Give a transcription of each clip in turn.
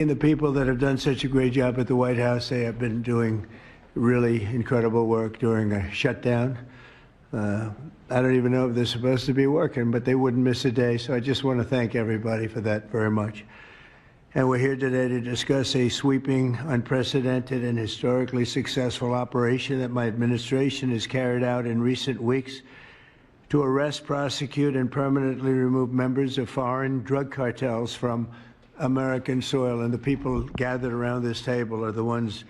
The people that have done such a great job at the White House, they have been doing really incredible work during a shutdown. I don't even know if they're supposed to be working, but they wouldn't miss a day. So I just want to thank everybody for that very much. And we're here today to discuss a sweeping, unprecedented, and historically successful operation that my administration has carried out in recent weeks to arrest, prosecute, and permanently remove members of foreign drug cartels from American soil. And the people gathered around this table are the ones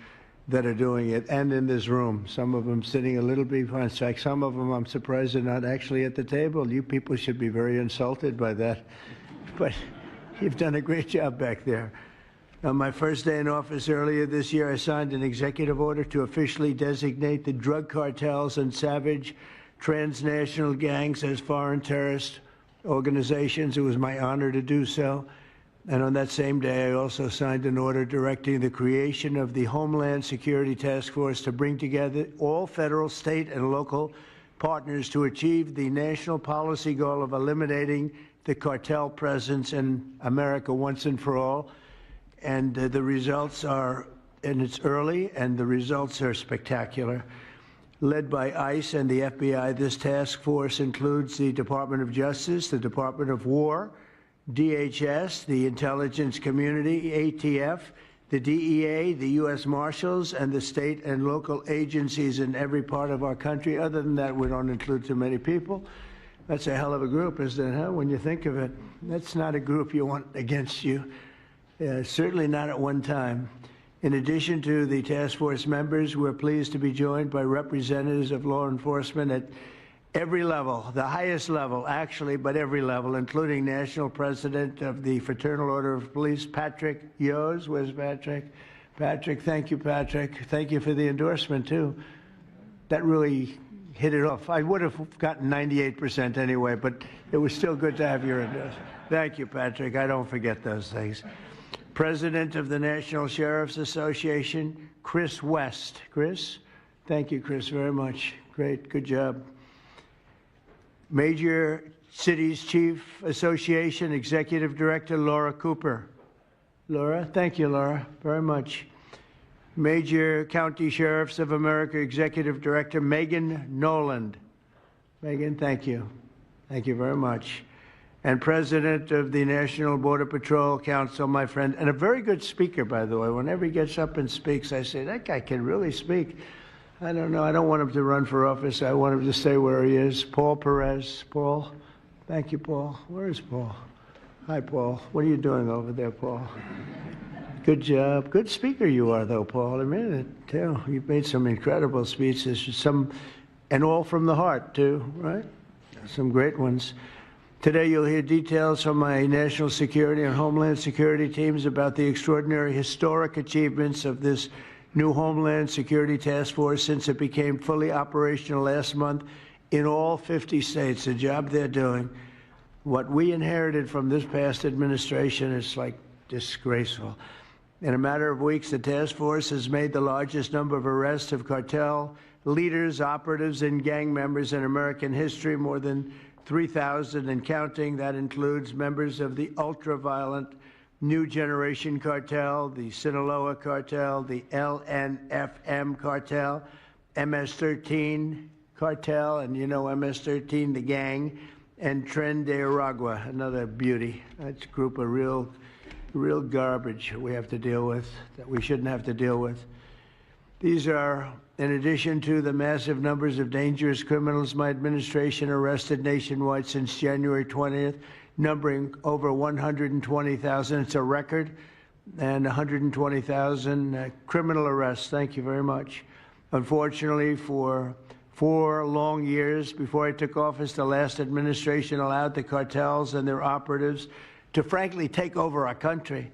that are doing it, and in this room. Some of them sitting a little bit behind. In fact, some of them I'm surprised are not actually at the table. You people should be very insulted by that. But you've done a great job back there. On my first day in office earlier this year, I signed an executive order to officially designate the drug cartels and savage transnational gangs as foreign terrorist organizations. It was my honor to do so. And on that same day, I also signed an order directing the creation of the Homeland Security Task Force to bring together all federal, state, and local partners to achieve the national policy goal of eliminating the cartel presence in America once and for all. And the results are, and it's early, and the results are spectacular. Led by ICE and the FBI, this task force includes the Department of Justice, the Department of War, DHS, the intelligence community, ATF, the DEA, the U.S. Marshals, and the state and local agencies in every part of our country. Other than that, we don't include too many people. That's a hell of a group, isn't it, huh? When you think of it, that's not a group you want against you. Certainly not at one time. In addition to the task force members, we're pleased to be joined by representatives of law enforcement at every level, the highest level, actually, but every level, including National President of the Fraternal Order of Police, Patrick Yos. Where's Patrick? Patrick, thank you, Patrick. Thank you for the endorsement, too. That really hit it off. I would have gotten 98% anyway, but it was still good to have your endorsement. Thank you, Patrick. I don't forget those things. President of the National Sheriff's Association, Chris West. Chris? Thank you, Chris, very much. Great. Good job. Major Cities Chief Association Executive Director Laura Cooper. Laura? Thank you, Laura, very much. Major County Sheriffs of America Executive Director Megan Noland. Megan, thank you. Thank you very much. And President of the National Border Patrol Council, my friend, and a very good speaker, by the way. Whenever he gets up and speaks, I say, that guy can really speak. I don't know. I don't want him to run for office. I want him to stay where he is. Paul Perez. Paul. Thank you, Paul. Where is Paul? Hi, Paul. What are you doing over there, Paul? Good job. Good speaker you are, though, Paul. I mean it, too. You've made some incredible speeches, and all from the heart, too, right? Some great ones. Today, you'll hear details from my national security and homeland security teams about the extraordinary historic achievements of this new Homeland Security Task Force since it became fully operational last month in all 50 states. The job they're doing. What we inherited from this past administration is like disgraceful. In a matter of weeks, the task force has made the largest number of arrests of cartel leaders, operatives, and gang members in American history, more than 3,000 and counting. That includes members of the ultra-violent New Generation Cartel, the Sinaloa Cartel, the LNFM Cartel, MS-13 Cartel, and you know MS-13, the gang, and Tren de Aragua, another beauty. That's a group of real garbage we have to deal with, that we shouldn't have to deal with. These are, in addition to the massive numbers of dangerous criminals my administration arrested nationwide since January 20th, numbering over 120,000. It's a record, and 120,000 criminal arrests. Thank you very much. Unfortunately, for 4 long years before I took office, the last administration allowed the cartels and their operatives to frankly take over our country,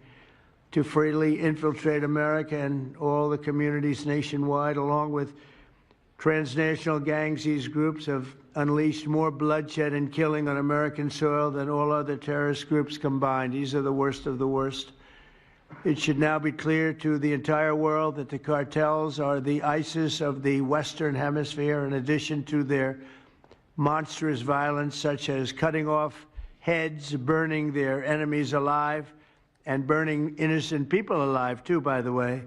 to freely infiltrate America and all the communities nationwide. Along with transnational gangs, these groups have unleashed more bloodshed and killing on American soil than all other terrorist groups combined. These are the worst of the worst. It should now be clear to the entire world that the cartels are the ISIS of the Western Hemisphere, in addition to their monstrous violence, such as cutting off heads, burning their enemies alive, and burning innocent people alive, too, by the way.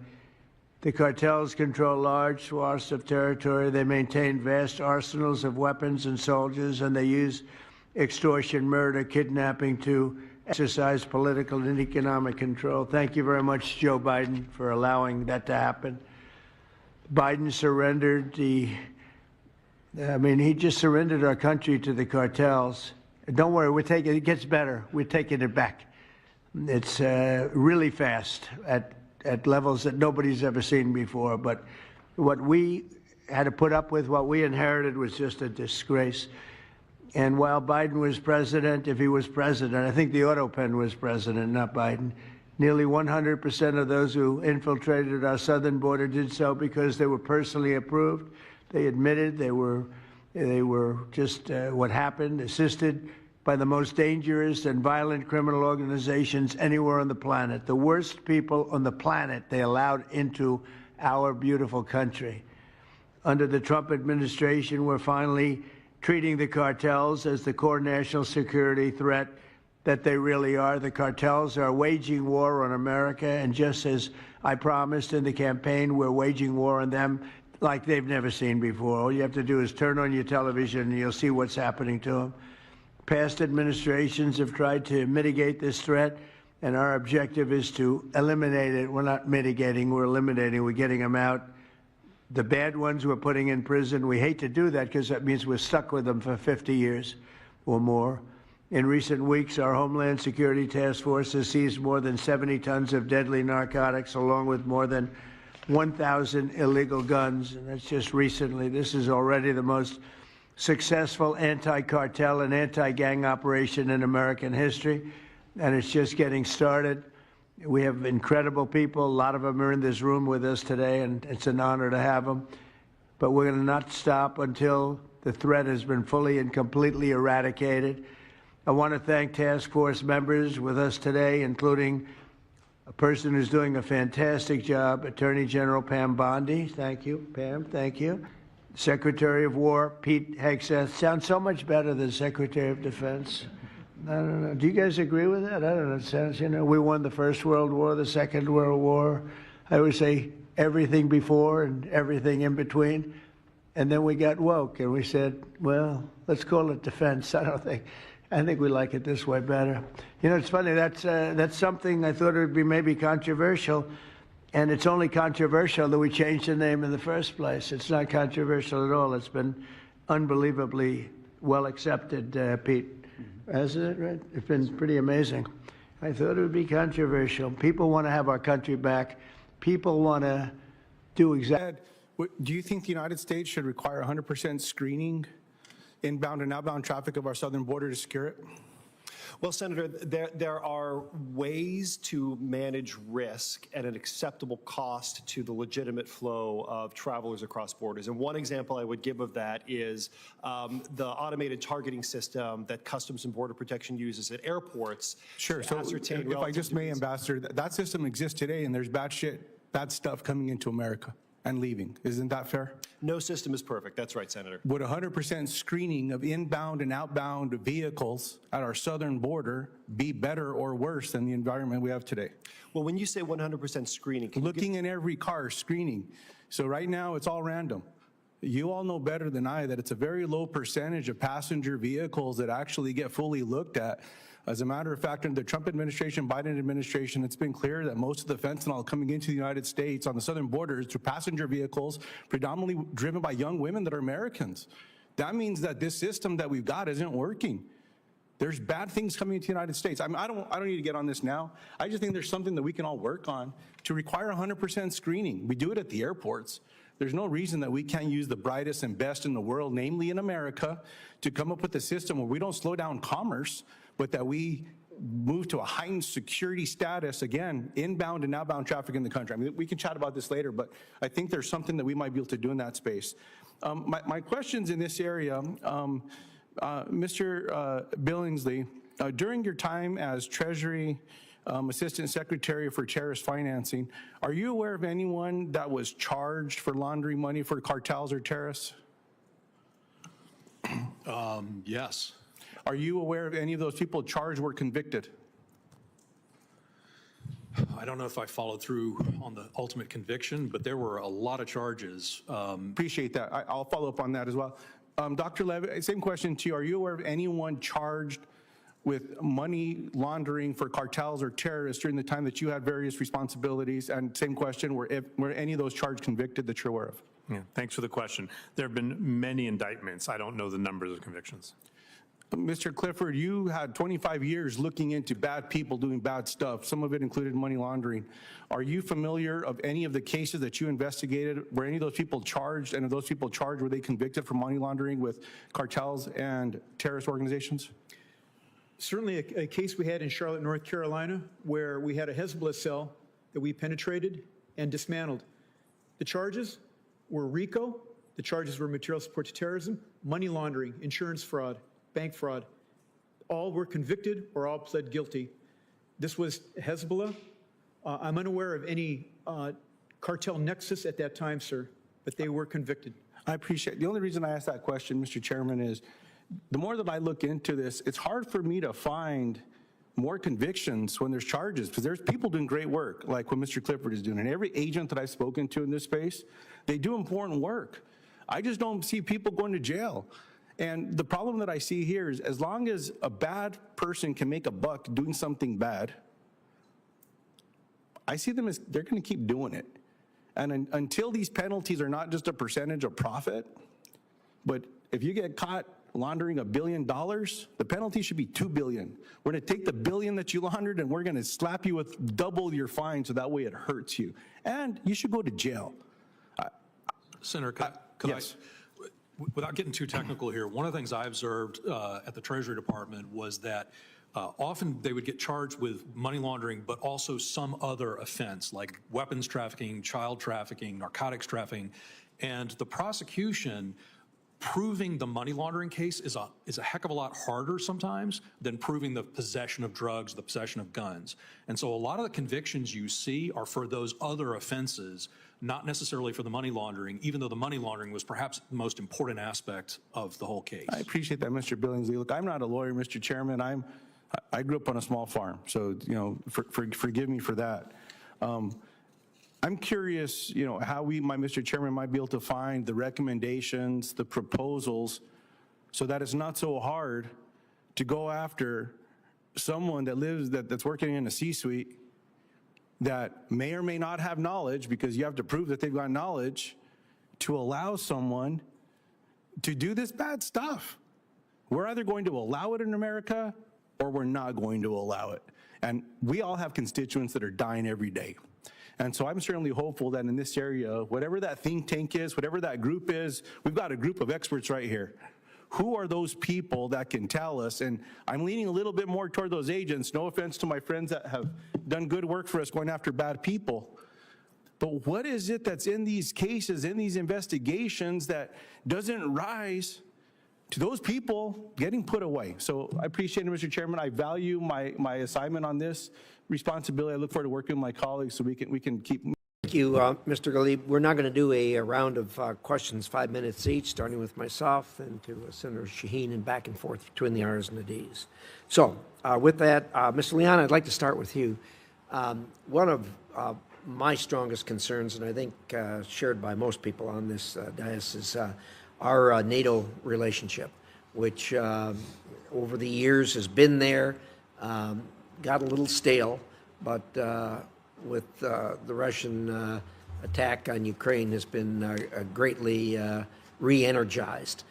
The cartels control large swaths of territory. They maintain vast arsenals of weapons and soldiers, and they use extortion, murder, kidnapping to exercise political and economic control. Thank you very much, Joe Biden, for allowing that to happen. Biden surrendered he just surrendered our country to the cartels. Don't worry, it gets better. We're taking it back. It's really fast at levels that nobody's ever seen before. But what we had to put up with, what we inherited, was just a disgrace. And while Biden was president, if he was president, I think the auto pen was president, not Biden, nearly 100% of those who infiltrated our southern border did so because they were personally approved. They admitted they were just what happened, assisted by the most dangerous and violent criminal organizations anywhere on the planet. The worst people on the planet they allowed into our beautiful country. Under the Trump administration, we're finally treating the cartels as the core national security threat that they really are. The cartels are waging war on America, and just as I promised in the campaign, we're waging war on them like they've never seen before. All you have to do is turn on your television and you'll see what's happening to them. Past administrations have tried to mitigate this threat, and our objective is to eliminate it. We're not mitigating, we're eliminating. We're getting them out. The bad ones we're putting in prison. We hate to do that because that means we're stuck with them for 50 years or more. In recent weeks, our Homeland Security Task Force has seized more than 70 tons of deadly narcotics, along with more than 1,000 illegal guns. And that's just recently. This is already the most successful anti-cartel and anti-gang operation in American history, and it's just getting started. We have incredible people. A lot of them are in this room with us today, and it's an honor to have them. But we're going to not stop until the threat has been fully and completely eradicated. I want to thank task force members with us today, including a person who's doing a fantastic job, Attorney General Pam Bondi. Thank you, Pam. Thank you. Secretary of War Pete Hegseth. Sounds so much better than Secretary of Defense. I don't know. Do you guys agree with that? I don't know. It sounds, we won the First World War, the Second World War. I always say everything before and everything in between. And then we got woke and we said, well, let's call it defense. I think we like it this way better. It's funny. That's something I thought it would be maybe controversial. And it's only controversial that we changed the name in the first place. It's not controversial at all. It's been unbelievably well accepted, Pete. Hasn't it, right? It's been pretty amazing. I thought it would be controversial. People want to have our country back. People want to do exactly. Do you think the United States should require 100% screening inbound and outbound traffic of our southern border to secure it? Well, Senator, there are ways to manage risk at an acceptable cost to the legitimate flow of travelers across borders. And one example I would give of that is the automated targeting system that Customs and Border Protection uses at airports. Sure. So if I just may, Ambassador, that system exists today, and there's bad stuff coming into America and leaving. Isn't that fair? No system is perfect. That's right, Senator. Would 100% screening of inbound and outbound vehicles at our southern border be better or worse than the environment we have today? Well, when you say 100% screening, looking in every car, screening. So right now it's all random. You all know better than I that it's a very low percentage of passenger vehicles that actually get fully looked at. As a matter of fact, in the Trump administration, Biden administration, it's been clear that most of the fentanyl coming into the United States on the southern border is through passenger vehicles, predominantly driven by young women that are Americans. That means that this system that we've got isn't working. There's bad things coming into the United States. I don't need to get on this now. I just think there's something that we can all work on to require 100% screening. We do it at the airports. There's no reason that we can't use the brightest and best in the world, namely in America, to come up with a system where we don't slow down commerce, but that we move to a heightened security status, again, inbound and outbound traffic in the country. I mean, we can chat about this later, but I think there's something that we might be able to do in that space. My questions in this area, Mr. Billingsley, during your time as Treasury Assistant Secretary for Terrorist Financing, are you aware of anyone that was charged for laundering money for cartels or terrorists? Yes. Are you aware of any of those people charged or convicted? I don't know if I followed through on the ultimate conviction, but there were a lot of charges. Appreciate that. I'll follow up on that as well. Dr. Levitt, same question to you. Are you aware of anyone charged with money laundering for cartels or terrorists during the time that you had various responsibilities? And same question, were any of those charged convicted that you're aware of? Yeah, thanks for the question. There have been many indictments. I don't know the numbers of convictions. Mr. Clifford, you had 25 years looking into bad people doing bad stuff. Some of it included money laundering. Are you familiar of any of the cases that you investigated? Were any of those people charged? And of those people charged, were they convicted for money laundering with cartels and terrorist organizations? Certainly a case we had in Charlotte, North Carolina, where we had a Hezbollah cell that we penetrated and dismantled. The charges were RICO. The charges were material support to terrorism, money laundering, insurance fraud, bank fraud. All were convicted or all pled guilty. This was Hezbollah. I'm unaware of any cartel nexus at that time, sir, but they were convicted. I appreciate it. The only reason I asked that question, Mr. Chairman, is the more that I look into this, it's hard for me to find more convictions when there's charges, because there's people doing great work, like what Mr. Clifford is doing. And every agent that I've spoken to in this space, they do important work. I just don't see people going to jail. And the problem that I see here is as long as a bad person can make a buck doing something bad, I see them as they're going to keep doing it. And until these penalties are not just a percentage of profit, but if you get caught laundering $1 billion, the penalty should be $2 billion. We're going to take the billion that you laundered and we're going to slap you with double your fine so that way it hurts you. And you should go to jail. Senator, could yes. without getting too technical here, one of the things I observed at the Treasury Department was that often they would get charged with money laundering, but also some other offense like weapons trafficking, child trafficking, narcotics trafficking, and the prosecution proving the money laundering case is a heck of a lot harder sometimes than proving the possession of drugs, the possession of guns. And so a lot of the convictions you see are for those other offenses, not necessarily for the money laundering, even though the money laundering was perhaps the most important aspect of the whole case. I appreciate that, Mr. Billingsley. Look, I'm not a lawyer, Mr. Chairman. I grew up on a small farm, so forgive me for that. I'm curious, how Mr. Chairman, might be able to find the recommendations, the proposals, so that it's not so hard to go after someone that's working in a C-suite that may or may not have knowledge, because you have to prove that they've got knowledge, to allow someone to do this bad stuff. We're either going to allow it in America or we're not going to allow it. And we all have constituents that are dying every day. And so I'm certainly hopeful that in this area, whatever that think tank is, whatever that group is, we've got a group of experts right here. Who are those people that can tell us? And I'm leaning a little bit more toward those agents. No offense to my friends that have done good work for us going after bad people. But what is it that's in these cases, in these investigations, that doesn't rise to those people getting put away? So I appreciate it, Mr. Chairman. I value my assignment on this responsibility. I look forward to working with my colleagues so we can keep. Thank you, Mr. Galib. We're now going to do a round of questions, 5 minutes each, starting with myself and to Senator Shaheen, and back and forth between the R's and the D's. So with that, Mr. Leon, I'd like to start with you. One of my strongest concerns, and I think shared by most people on this dais, is our NATO relationship, which over the years has been there, got a little stale, but with the Russian attack on Ukraine has been greatly re-energized.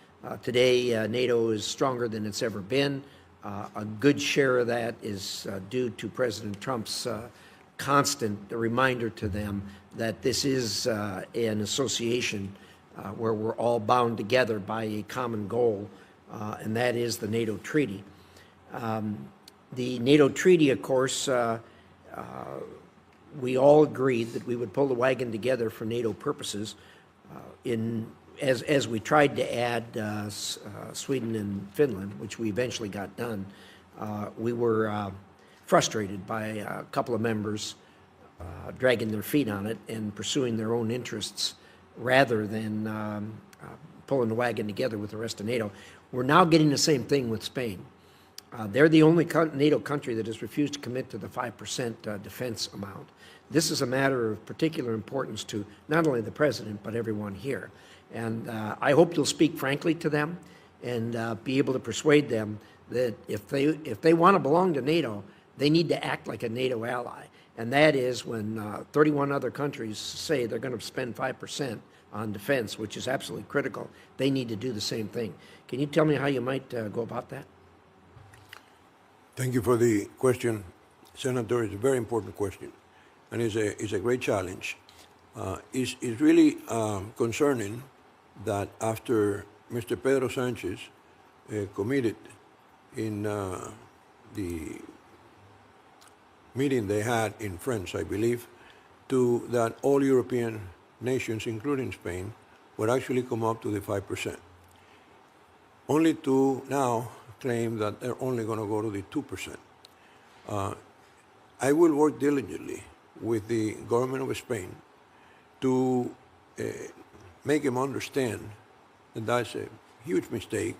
Today, NATO is stronger than it's ever been. A good share of that is due to President Trump's constant reminder to them that this is an association where we're all bound together by a common goal, and that is the NATO treaty. The NATO treaty, of course, we all agreed that we would pull the wagon together for NATO purposes. As we tried to add Sweden and Finland, which we eventually got done, we were frustrated by a couple of members dragging their feet on it and pursuing their own interests rather than pulling the wagon together with the rest of NATO. We're now getting the same thing with Spain. They're the only NATO country that has refused to commit to the 5% defense amount. This is a matter of particular importance to not only the president, but everyone here. And I hope you'll speak frankly to them and be able to persuade them that if they want to belong to NATO, they need to act like a NATO ally. And that is when 31 other countries say they're going to spend 5% on defense, which is absolutely critical, they need to do the same thing. Can you tell me how you might go about that? Thank you for the question, Senator. It's a very important question, and it's a great challenge. It's really concerning that after Mr. Pedro Sanchez committed in the meeting they had in France, I believe, to that all European nations, including Spain, would actually come up to the 5%, only to now claim that they're only going to go to the 2%. I will work diligently with the government of Spain to make them understand that that's a huge mistake,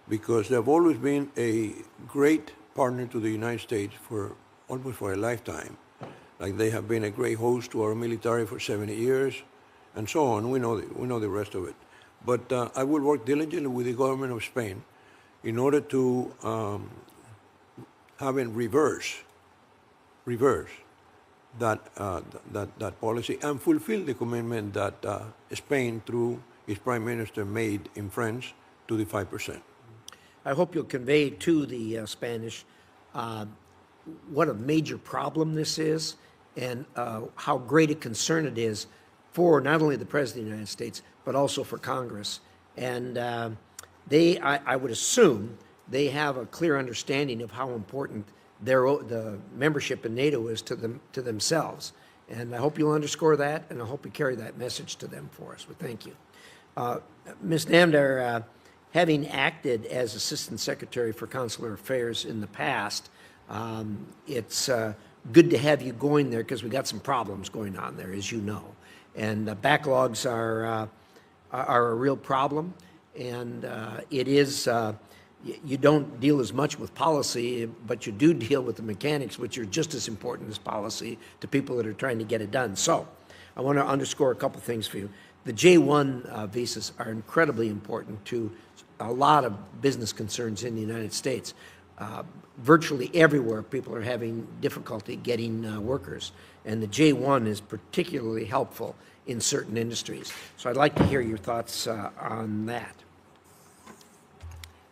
because they've always been a great partner to the United States for almost for a lifetime. Like they have been a great host to our military for 70 years, and so on. We know the rest of it. But I will work diligently with the government of Spain in order to have it reverse that policy and fulfill the commitment that Spain, through its prime minister, made in France to the 5%. I hope you'll convey to the Spanish what a major problem this is and how great a concern it is for not only the President of the United States, but also for Congress. And I would assume they have a clear understanding of how important the membership in NATO is to themselves. And I hope you'll underscore that, and I hope you carry that message to them for us. Well, thank you. Ms. Namdar, having acted as Assistant Secretary for Consular Affairs in the past, it's good to have you going there because we got some problems going on there, as you know. And backlogs are a real problem, and it is, you don't deal as much with policy, but you do deal with the mechanics, which are just as important as policy to people that are trying to get it done. So I want to underscore a couple things for you. The J-1 visas are incredibly important to a lot of business concerns in the United States. Virtually everywhere, people are having difficulty getting workers, and the J-1 is particularly helpful in certain industries. So I'd like to hear your thoughts on that.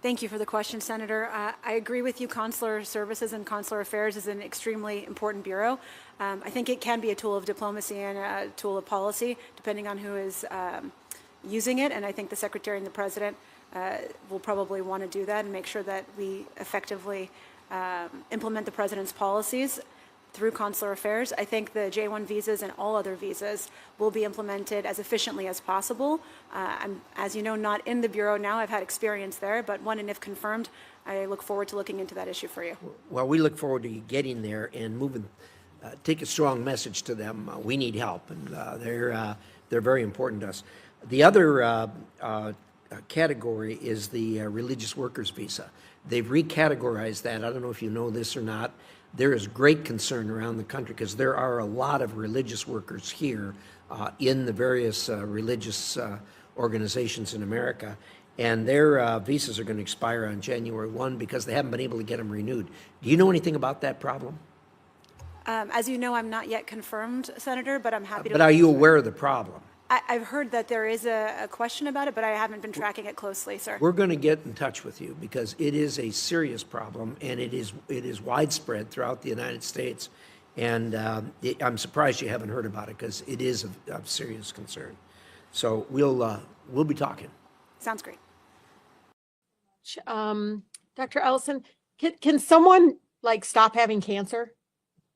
Thank you for the question, Senator. I agree with you. Consular Services and Consular Affairs is an extremely important bureau. I think it can be a tool of diplomacy and a tool of policy, depending on who is using it. And I think the Secretary and the President will probably want to do that and make sure that we effectively implement the President's policies through Consular Affairs. I think the J-1 visas and all other visas will be implemented as efficiently as possible. I'm, as you know, not in the Bureau now. I've had experience there, but when and if confirmed, I look forward to looking into that issue for you. Well, we look forward to you getting there and moving, take a strong message to them. We need help, and they're very important to us. The other category is the religious workers visa. They've recategorized that. I don't know if you know this or not. There is great concern around the country because there are a lot of religious workers here in the various religious organizations in America, and their visas are going to expire on January 1 because they haven't been able to get them renewed. Do you know anything about that problem? As you know, I'm not yet confirmed, Senator, but I'm happy to. But are you aware of the problem? I've heard that there is a question about it, but I haven't been tracking it closely, sir. We're going to get in touch with you because it is a serious problem, and it is widespread throughout the United States. And I'm surprised you haven't heard about it because it is of serious concern. So we'll be talking. Sounds great. Dr. Ellison, can someone like stop having cancer,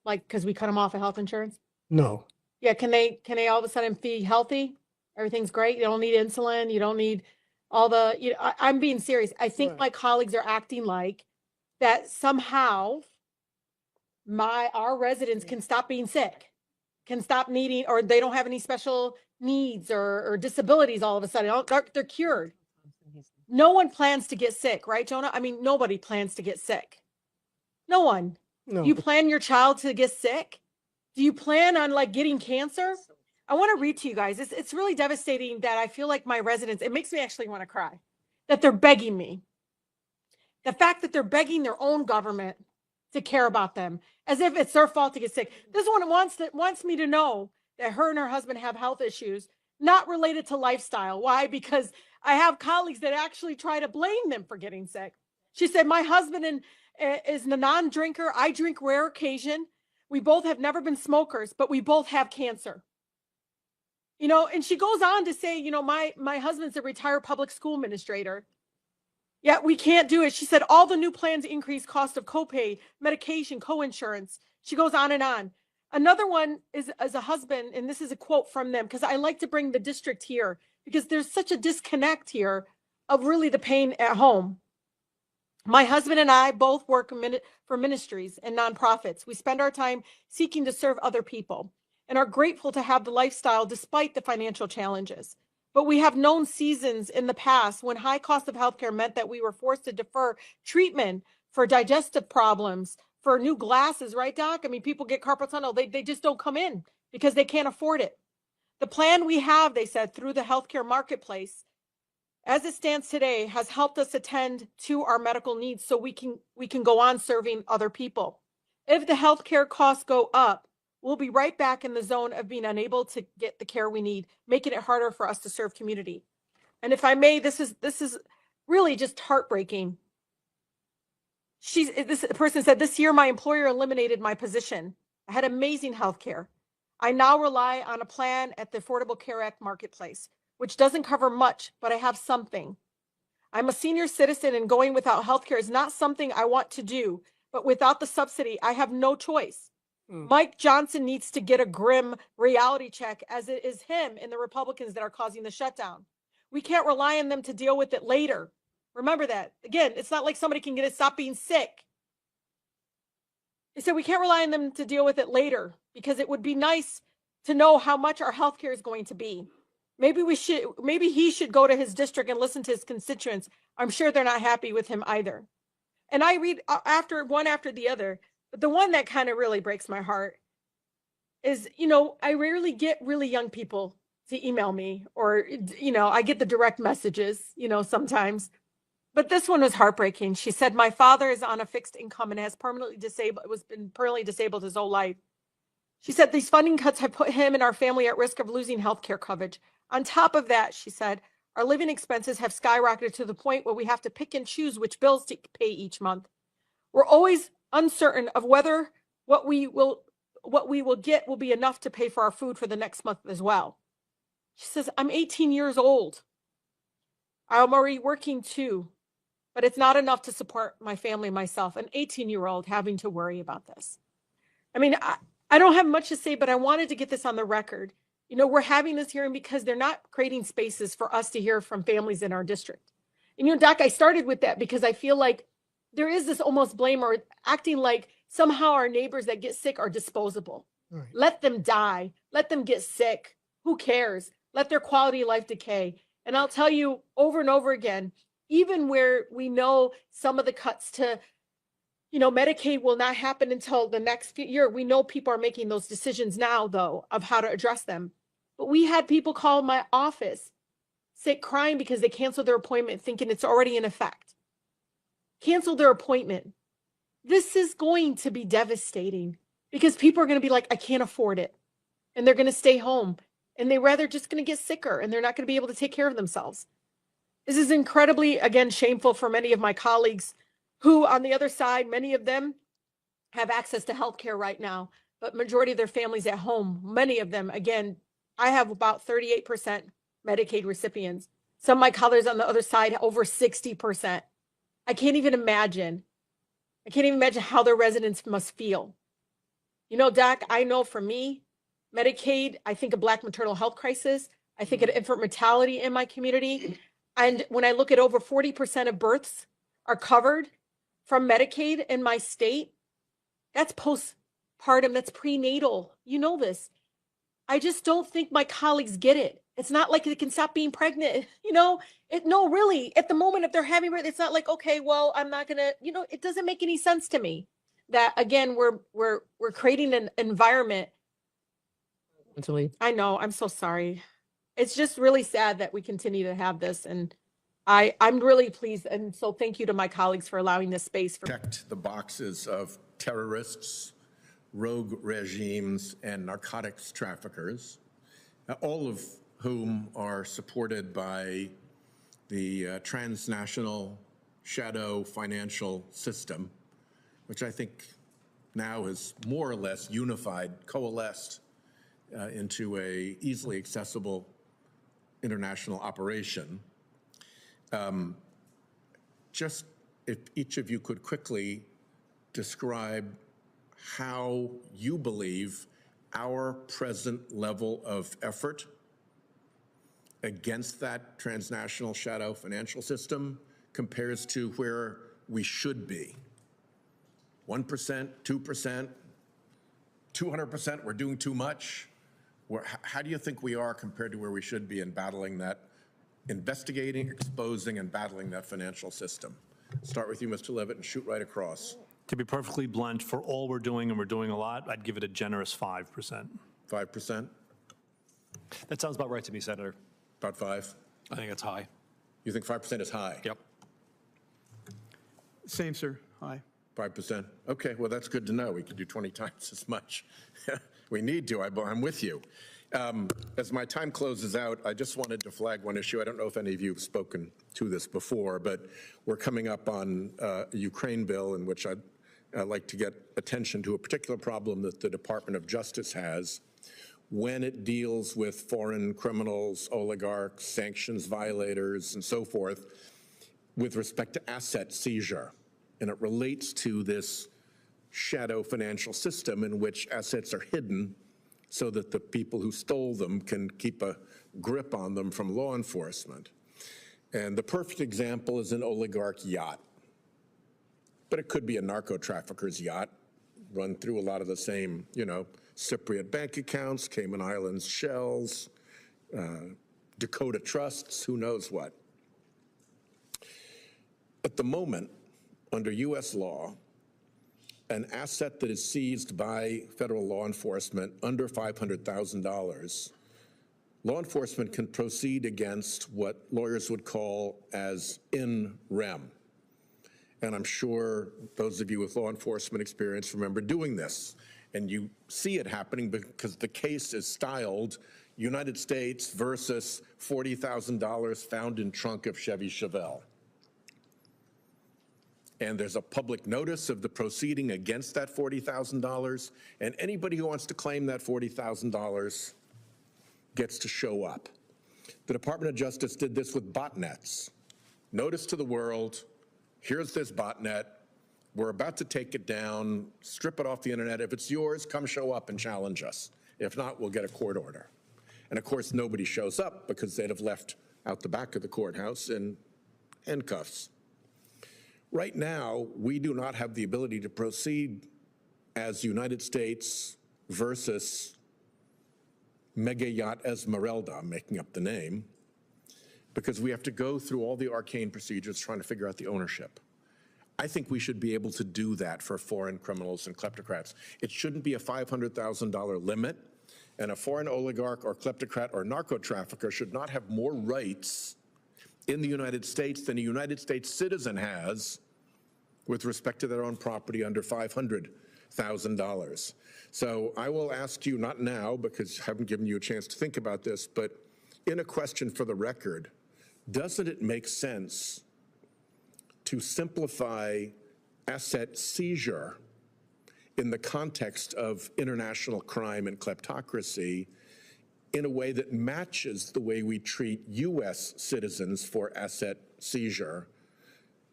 like because we cut them off of health insurance? No. Yeah, can they all of a sudden be healthy? Everything's great. You don't need insulin. You don't need all the, I'm being serious. I think my colleagues are acting like that somehow our residents can stop being sick, can stop needing, or they don't have any special needs or disabilities all of a sudden. They're cured. no one plans to get sick, right, Jonah? I mean, nobody plans to get sick. No one. No. Do you plan your child to get sick? Do you plan on like getting cancer? I want to read to you guys. It's really devastating that I feel like my residents, it makes me actually want to cry, that they're begging me. The fact that they're begging their own government to care about them as if it's their fault to get sick. This one wants me to know that her and her husband have health issues not related to lifestyle. Why? Because I have colleagues that actually try to blame them for getting sick. She said, my husband is a non-drinker. I drink rare occasion. We both have never been smokers, but we both have cancer. You know, and she goes on to say, you know, my husband's a retired public school administrator. Yet we can't do it. She said all the new plans increase cost of copay, medication, co-insurance. She goes on and on. Another one is as a husband, and this is a quote from them, because I like to bring the district here because there's such a disconnect here of really the pain at home. My husband and I both work for ministries and nonprofits. We spend our time seeking to serve other people and are grateful to have the lifestyle despite the financial challenges. But we have known seasons in the past when high cost of healthcare meant that we were forced to defer treatment for digestive problems, for new glasses, right, Doc? I mean, people get carpal tunnel. They just don't come in because they can't afford it. The plan we have, they said, through the healthcare marketplace, as it stands today, has helped us attend to our medical needs so we can go on serving other people. If the healthcare costs go up, we'll be right back in the zone of being unable to get the care we need, making it harder for us to serve community. And if I may, this is really just heartbreaking. This person said, this year my employer eliminated my position. I had amazing health care. I now rely on a plan at the Affordable Care Act marketplace, which doesn't cover much, but I have something. I'm a senior citizen and going without health care is not something I want to do, but without the subsidy, I have no choice. Mike Johnson needs to get a grim reality check, as it is him and the Republicans that are causing the shutdown. We can't rely on them to deal with it later. Remember that. Again, it's not like somebody can get it, stop being sick. They said we can't rely on them to deal with it later because it would be nice to know how much our health care is going to be. Maybe he should go to his district and listen to his constituents. I'm sure they're not happy with him either. And I read after the other. But the one that kind of really breaks my heart is, you know, I rarely get really young people to email me or, you know, I get the direct messages, you know, sometimes. But this one was heartbreaking. She said, my father is on a fixed income and has been permanently disabled his whole life. She said, these funding cuts have put him and our family at risk of losing health care coverage. On top of that, she said, our living expenses have skyrocketed to the point where we have to pick and choose which bills to pay each month. We're always uncertain of whether what we will get will be enough to pay for our food for the next month as well. She says, I'm 18 years old. I'm already working too, but it's not enough to support my family and myself, an 18-year-old having to worry about this. I mean, I don't have much to say, but I wanted to get this on the record. You know, we're having this hearing because they're not creating spaces for us to hear from families in our district. And, you know, Doc, I started with that because I feel like there is this almost blame or acting like somehow our neighbors that get sick are disposable. Right. Let them die. Let them get sick. Who cares? Let their quality of life decay. And I'll tell you over and over again, even where we know some of the cuts to, you know, Medicaid will not happen until the next year. We know people are making those decisions now, though, of how to address them. But we had people call my office, sick, crying because they canceled their appointment, thinking it's already in effect. Cancel their appointment. This is going to be devastating because people are going to be like, I can't afford it. And they're going to stay home and they're rather just going to get sicker and they're not going to be able to take care of themselves. This is incredibly, again, shameful for many of my colleagues who, on the other side, many of them have access to healthcare right now, but majority of their families at home, many of them, again, I have about 38% Medicaid recipients. Some of my colleagues on the other side, over 60%. I can't even imagine how their residents must feel. You know, Doc, I know for me, Medicaid, I think of Black maternal health crisis. I think of infant mortality in my community. And when I look at over 40% of births are covered from Medicaid in my state, that's postpartum, that's prenatal. You know this. I just don't think my colleagues get it. It's not like they can stop being pregnant, you know? No, really, at the moment, if they're having, it's not like, okay, well, I'm not gonna, it doesn't make any sense to me that, again, we're creating an environment. I know, I'm so sorry. It's just really sad that we continue to have this, and I'm really pleased, and so thank you to my colleagues for allowing this space for. Checked the boxes of terrorists, rogue regimes, and narcotics traffickers, all of whom are supported by the transnational shadow financial system, which I think now is more or less unified, coalesced into a easily accessible international operation. Just if each of you could quickly describe how you believe our present level of effort against that transnational shadow financial system compares to where we should be. 1%, 2%, 200%, we're doing too much. How do you think we are compared to where we should be in battling that, investigating, exposing, and battling that financial system? Start with you, Mr. Levitt, and shoot right across. To be perfectly blunt, for all we're doing, and we're doing a lot, I'd give it a generous 5%. 5%? That sounds about right to me, Senator. About 5? I think it's high. You think 5% is high? Yep. Same, sir. Aye. 5%? Okay, well, that's good to know. We can do 20 times as much. We need to, I'm with you. As my time closes out, I just wanted to flag one issue. I don't know if any of you have spoken to this before, but we're coming up on a Ukraine bill in which I'd like to get attention to a particular problem that the Department of Justice has when it deals with foreign criminals, oligarchs, sanctions violators, and so forth, with respect to asset seizure. And it relates to this shadow financial system in which assets are hidden so that the people who stole them can keep a grip on them from law enforcement. And the perfect example is an oligarch yacht. But it could be a narco trafficker's yacht, run through a lot of the same, Cypriot bank accounts, Cayman Islands shells, Dakota trusts, who knows what. At the moment, under US law, an asset that is seized by federal law enforcement under $500,000, law enforcement can proceed against what lawyers would call as in rem. And I'm sure those of you with law enforcement experience remember doing this. And you see it happening because the case is styled United States versus $40,000 found in trunk of Chevy Chevelle. And there's a public notice of the proceeding against that $40,000, and anybody who wants to claim that $40,000 gets to show up. The Department of Justice did this with botnets. Notice to the world, here's this botnet, we're about to take it down, strip it off the internet. If it's yours, come show up and challenge us. If not, we'll get a court order. And of course, nobody shows up because they'd have left out the back of the courthouse in handcuffs. Right now, we do not have the ability to proceed as United States versus Mega Yacht Esmeralda, I'm making up the name, because we have to go through all the arcane procedures trying to figure out the ownership. I think we should be able to do that for foreign criminals and kleptocrats. It shouldn't be a $500,000 limit, and a foreign oligarch or kleptocrat or narco trafficker should not have more rights in the United States than a United States citizen has with respect to their own property under $500,000. So I will ask you, not now, because I haven't given you a chance to think about this, but in a question for the record, doesn't it make sense to simplify asset seizure in the context of international crime and kleptocracy in a way that matches the way we treat US citizens for asset seizure?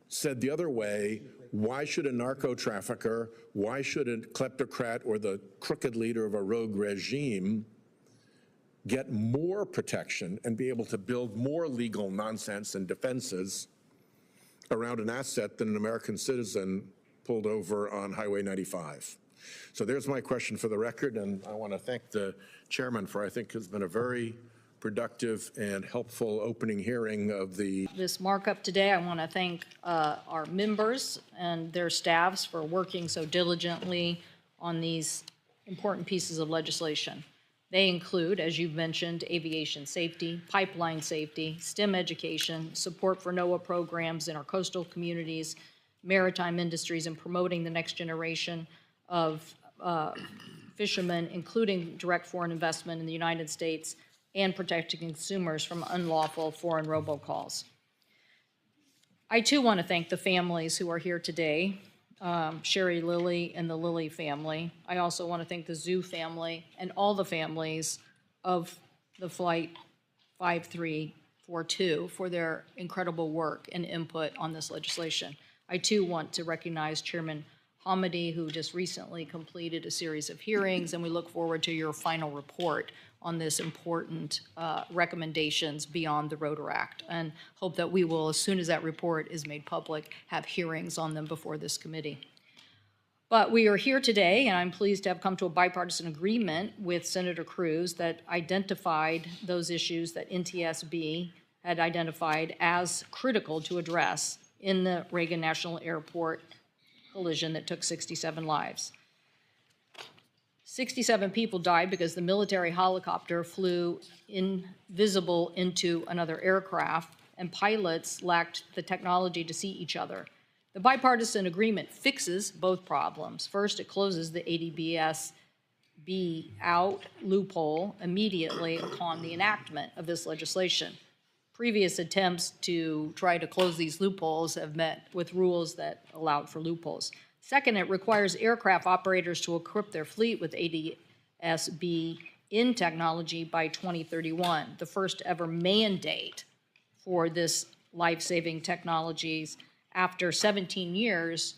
Said the other way, why should a narco trafficker, why should a kleptocrat or the crooked leader of a rogue regime get more protection and be able to build more legal nonsense and defenses around an asset than an American citizen pulled over on Highway 95? So there's my question for the record, and I want to thank the chairman for, I think, has been a very productive and helpful opening hearing of the this markup today. I want to thank our members and their staffs for working so diligently on these important pieces of legislation. They include, as you've mentioned, aviation safety, pipeline safety, STEM education, support for NOAA programs in our coastal communities, maritime industries, and promoting the next generation of fishermen, including direct foreign investment in the United States, and protecting consumers from unlawful foreign robocalls. I too want to thank the families who are here today, Sherry Lilly and the Lilly family. I also want to thank the Zoo family and all the families of the Flight 5342 for their incredible work and input on this legislation. I too want to recognize Chairman Hamady, who just recently completed a series of hearings, and we look forward to your final report on this important recommendations beyond the Rotor Act, and hope that we will, as soon as that report is made public, have hearings on them before this committee. But we are here today, and I'm pleased to have come to a bipartisan agreement with Senator Cruz that identified those issues that NTSB had identified as critical to address in the Reagan National Airport collision that took 67 lives. 67 people died because the military helicopter flew invisible into another aircraft, and pilots lacked the technology to see each other. The bipartisan agreement fixes both problems. First, it closes the ADBS-B out loophole immediately upon the enactment of this legislation. Previous attempts to try to close these loopholes have met with rules that allowed for loopholes. Second, it requires aircraft operators to equip their fleet with ADS-B in technology by 2031, the first ever mandate for this life-saving technologies after 17 years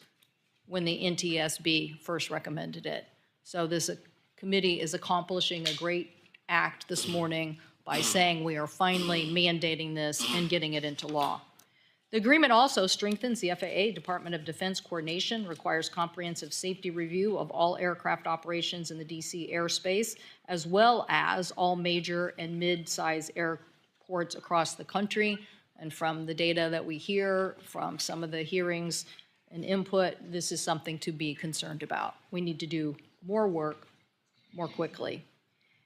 when the NTSB first recommended it. So this committee is accomplishing a great act this morning by saying we are finally mandating this and getting it into law. The agreement also strengthens the FAA Department of Defense coordination, requires comprehensive safety review of all aircraft operations in the DC airspace, as well as all major and mid-size airports across the country. And from the data that we hear from some of the hearings and input, this is something to be concerned about. We need to do more work more quickly.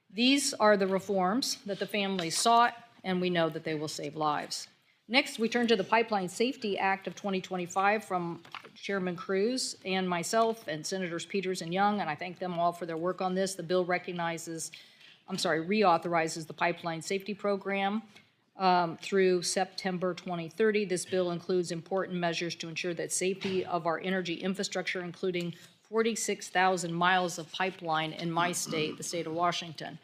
These are the reforms that the families sought, and we know that they will save lives. Next, we turn to the Pipeline Safety Act of 2025 from Chairman Cruz and myself and Senators Peters and Young, and I thank them all for their work on this. The bill reauthorizes the Pipeline Safety Program through September 2030. This bill includes important measures to ensure that safety of our energy infrastructure, including 46,000 miles of pipeline in my state, the state of Washington.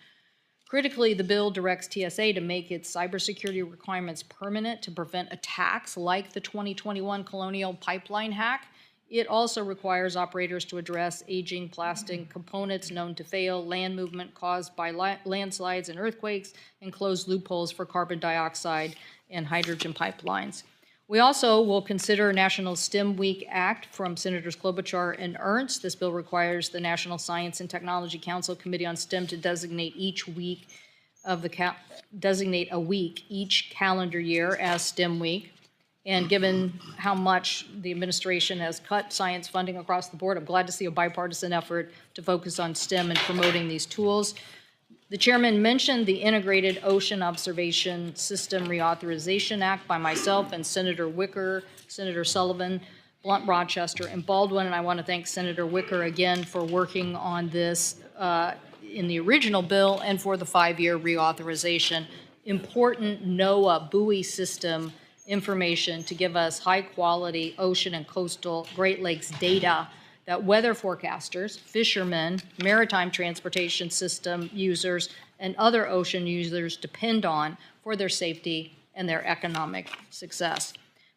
Critically, the bill directs TSA to make its cybersecurity requirements permanent to prevent attacks like the 2021 Colonial Pipeline hack. It also requires operators to address aging plastic components known to fail, land movement caused by landslides and earthquakes, and close loopholes for carbon dioxide and hydrogen pipelines. We also will consider National STEM Week Act from Senators Klobuchar and Ernst. This bill requires the National Science and Technology Council Committee on STEM to designate a week each calendar year as STEM Week. And given how much the administration has cut science funding across the board, I'm glad to see a bipartisan effort to focus on STEM and promoting these tools. The chairman mentioned the Integrated Ocean Observation System Reauthorization Act by myself and Senator Wicker, Senator Sullivan, Blunt, Rochester, and Baldwin, and I want to thank Senator Wicker again for working on this in the original bill and for the 5-year reauthorization. Important NOAA buoy system information to give us high-quality ocean and coastal Great Lakes data that weather forecasters, fishermen, maritime transportation system users, and other ocean users depend on for their safety and their economic success.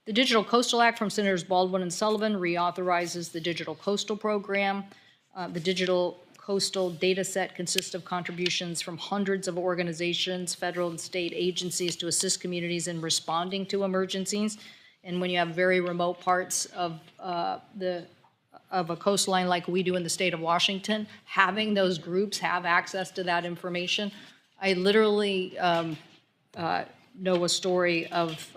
The Digital Coastal Act from Senators Baldwin and Sullivan reauthorizes the Digital Coastal Program. The Digital Coastal data set consists of contributions from hundreds of organizations, federal and state agencies to assist communities in responding to emergencies. And when you have very remote parts of the of a coastline like we do in the state of Washington, having those groups have access to that information. I literally know a story of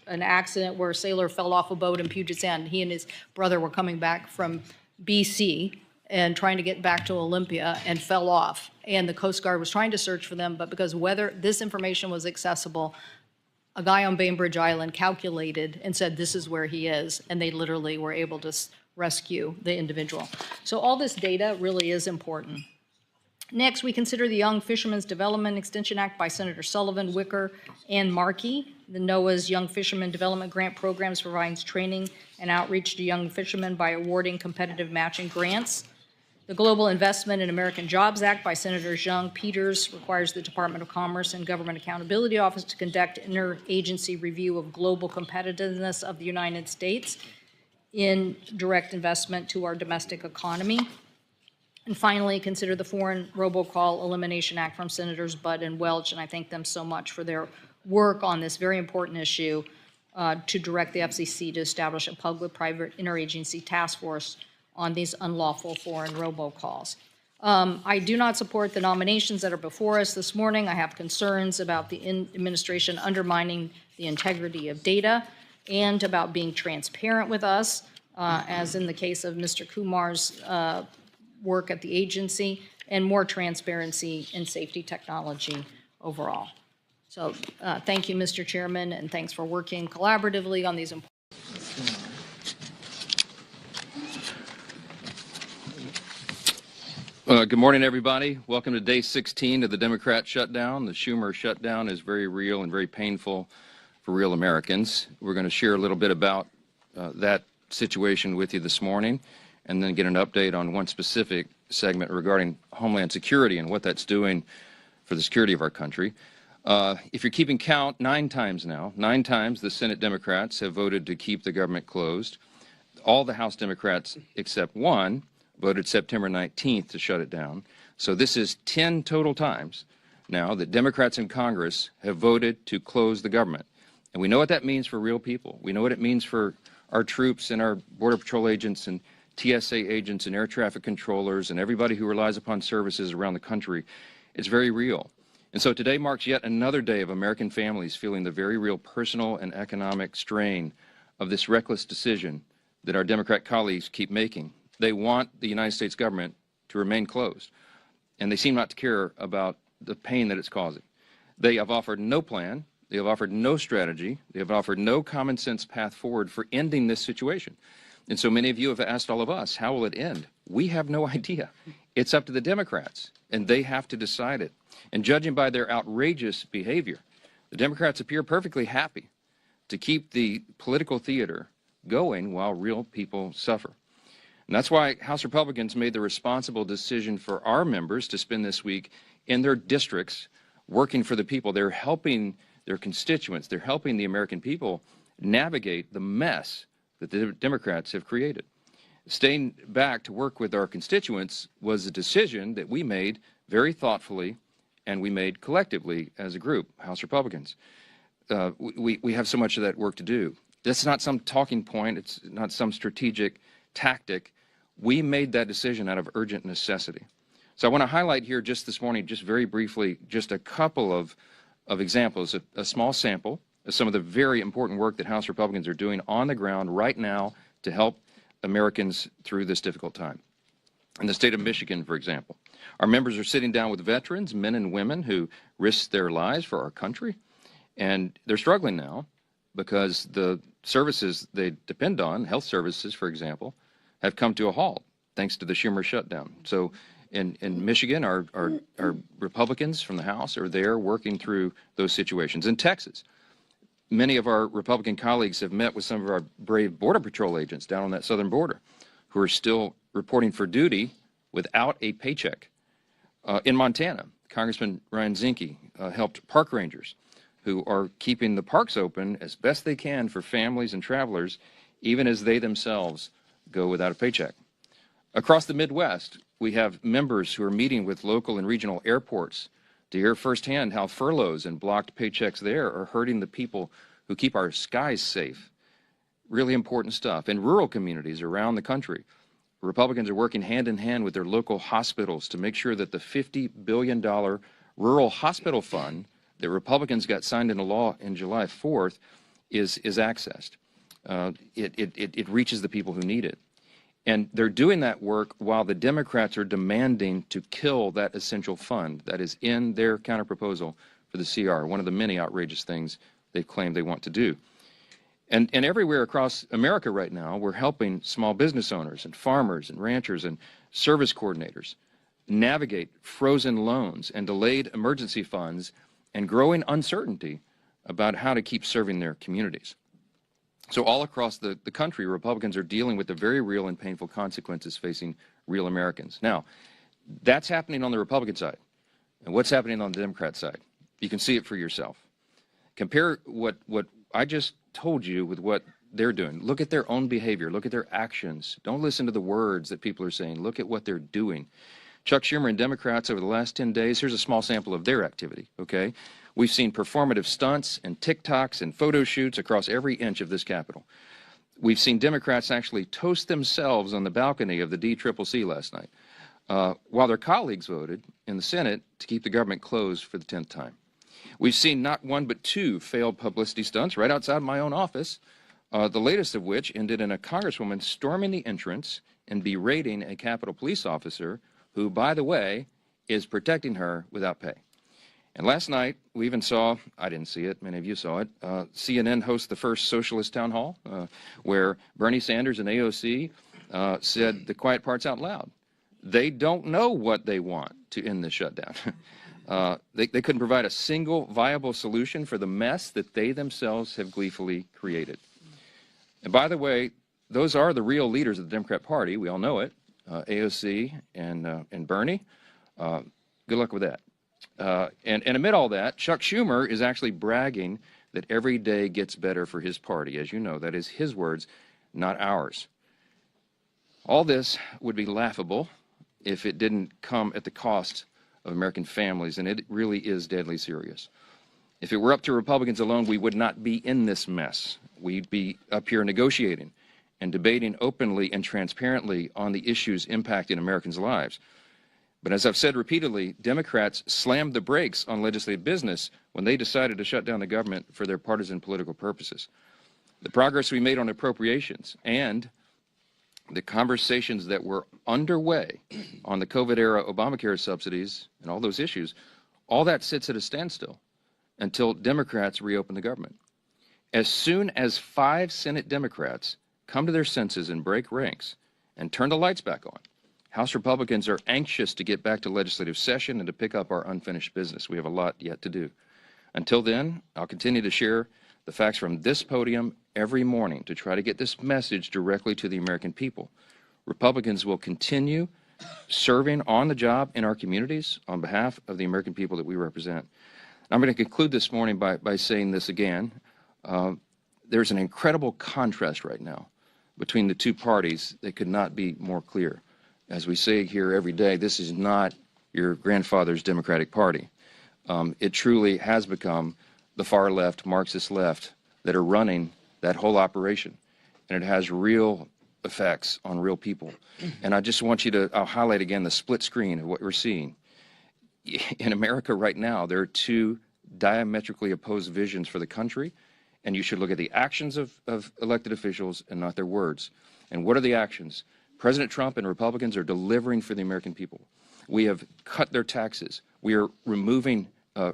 an accident where a sailor fell off a boat in Puget Sound. He and his brother were coming back from BC and trying to get back to Olympia and fell off. And the Coast Guard was trying to search for them, but because this information was accessible, a guy on Bainbridge Island calculated and said, this is where he is, and they literally were able to rescue the individual. So all this data really is important. Next, we consider the Young Fishermen's Development Extension Act by Senator Sullivan, Wicker, and Markey. The NOAA's Young Fishermen Development Grant Programs provides training and outreach to young fishermen by awarding competitive matching grants. The Global Investment in American Jobs Act by Senators Young, Peters requires the Department of Commerce and Government Accountability Office to conduct interagency review of global competitiveness of the United States in direct investment to our domestic economy. And finally, consider the Foreign Robocall Elimination Act from Senators Budd and Welch, and I thank them so much for their work on this very important issue to direct the FCC to establish a public-private interagency task force on these unlawful foreign robocalls. I do not support the nominations that are before us this morning. I have concerns about the administration undermining the integrity of data and about being transparent with us, as in the case of Mr. Kumar's work at the agency, and more transparency in safety technology overall. So thank you, Mr. Chairman, and thanks for working collaboratively on these important. Good morning, everybody. Welcome to day 16 of the Democrat shutdown. The Schumer shutdown is very real and very painful for real Americans. We're going to share a little bit about that situation with you this morning, and then get an update on one specific segment regarding Homeland Security and what that's doing for the security of our country. If you're keeping count, 9 times now, 9 times the Senate Democrats have voted to keep the government closed. All the House Democrats except one voted September 19th to shut it down. So this is 10 total times now that Democrats in Congress have voted to close the government. And we know what that means for real people. We know what it means for our troops and our Border Patrol agents and TSA agents and air traffic controllers and everybody who relies upon services around the country. It's very real. And so today marks yet another day of American families feeling the very real personal and economic strain of this reckless decision that our Democrat colleagues keep making. They want the United States government to remain closed, and they seem not to care about the pain that it's causing. They have offered no plan. They have offered no strategy. They have offered no common sense path forward for ending this situation. And so many of you have asked all of us, how will it end? We have no idea. It's up to the Democrats, and they have to decide it. And judging by their outrageous behavior, the Democrats appear perfectly happy to keep the political theater going while real people suffer. And that's why House Republicans made the responsible decision for our members to spend this week in their districts working for the people. They're helping their constituents. They're helping the American people navigate the mess that the Democrats have created. Staying back to work with our constituents was a decision that we made very thoughtfully, and we made collectively as a group, House Republicans. We have so much of that work to do. That's not some talking point. It's not some strategic tactic. We made that decision out of urgent necessity. So I want to highlight here just this morning, just very briefly, just a couple of examples, a small sample of some of the very important work that House Republicans are doing on the ground right now to help Americans through this difficult time. In the state of Michigan, for example, our members are sitting down with veterans, men and women who risked their lives for our country, and they're struggling now because the services they depend on, health services, for example, have come to a halt thanks to the Schumer shutdown. So in Michigan, our Republicans from the House are there working through those situations. In Texas, many of our Republican colleagues have met with some of our brave Border Patrol agents down on that southern border who are still reporting for duty without a paycheck. In Montana, Congressman Ryan Zinke helped park rangers who are keeping the parks open as best they can for families and travelers, even as they themselves go without a paycheck. Across the Midwest, we have members who are meeting with local and regional airports to hear firsthand how furloughs and blocked paychecks there are hurting the people who keep our skies safe. Really important stuff. In rural communities around the country, Republicans are working hand in hand with their local hospitals to make sure that the $50 billion rural hospital fund that Republicans got signed into law in July 4th is accessed. It reaches the people who need it. And they're doing that work while the Democrats are demanding to kill that essential fund that is in their counterproposal for the CR, one of the many outrageous things they've claimed they want to do. And everywhere across America right now, we're helping small business owners and farmers and ranchers and service coordinators navigate frozen loans and delayed emergency funds and growing uncertainty about how to keep serving their communities. So all across the country, Republicans are dealing with the very real and painful consequences facing real Americans. Now, that's happening on the Republican side. And what's happening on the Democrat side? You can see it for yourself. Compare what I just told you with what they're doing. Look at their own behavior. Look at their actions. Don't listen to the words that people are saying. Look at what they're doing. Chuck Schumer and Democrats over the last 10 days, here's a small sample of their activity, okay? We've seen performative stunts and TikToks and photo shoots across every inch of this Capitol. We've seen Democrats actually toast themselves on the balcony of the DCCC last night, while their colleagues voted in the Senate to keep the government closed for the 10th time. We've seen not one but two failed publicity stunts right outside my own office, the latest of which ended in a congresswoman storming the entrance and berating a Capitol police officer who, by the way, is protecting her without pay. And last night, we even saw, I didn't see it, many of you saw it, CNN host the first socialist town hall where Bernie Sanders and AOC said the quiet parts out loud. They don't know what they want to end the shutdown. They couldn't provide a single viable solution for the mess that they themselves have gleefully created. And by the way, those are the real leaders of the Democrat Party. We all know it, AOC and Bernie. Good luck with that. And amid all that, Chuck Schumer is actually bragging that every day gets better for his party. As you know, that is his words, not ours. All this would be laughable if it didn't come at the cost of American families, and it really is deadly serious. If it were up to Republicans alone, we would not be in this mess. We'd be up here negotiating and debating openly and transparently on the issues impacting Americans' lives. But as I've said repeatedly, Democrats slammed the brakes on legislative business when they decided to shut down the government for their partisan political purposes. The progress we made on appropriations and the conversations that were underway on the COVID-era Obamacare subsidies and all those issues, all that sits at a standstill until Democrats reopen the government. As soon as 5 Senate Democrats come to their senses and break ranks and turn the lights back on, House Republicans are anxious to get back to legislative session and to pick up our unfinished business. We have a lot yet to do. Until then, I'll continue to share the facts from this podium every morning to try to get this message directly to the American people. Republicans will continue serving on the job in our communities on behalf of the American people that we represent. I'm going to conclude this morning by saying this again. There's an incredible contrast right now between the two parties that could not be more clear. As we say here every day, this is not your grandfather's Democratic Party. It truly has become the far left, Marxist left, that are running that whole operation. And it has real effects on real people. And I just want you to, I'll highlight again the split screen of what we're seeing. In America right now, there are two diametrically opposed visions for the country, and you should look at the actions of elected officials and not their words. And what are the actions? President Trump and Republicans are delivering for the American people. We have cut their taxes. We are removing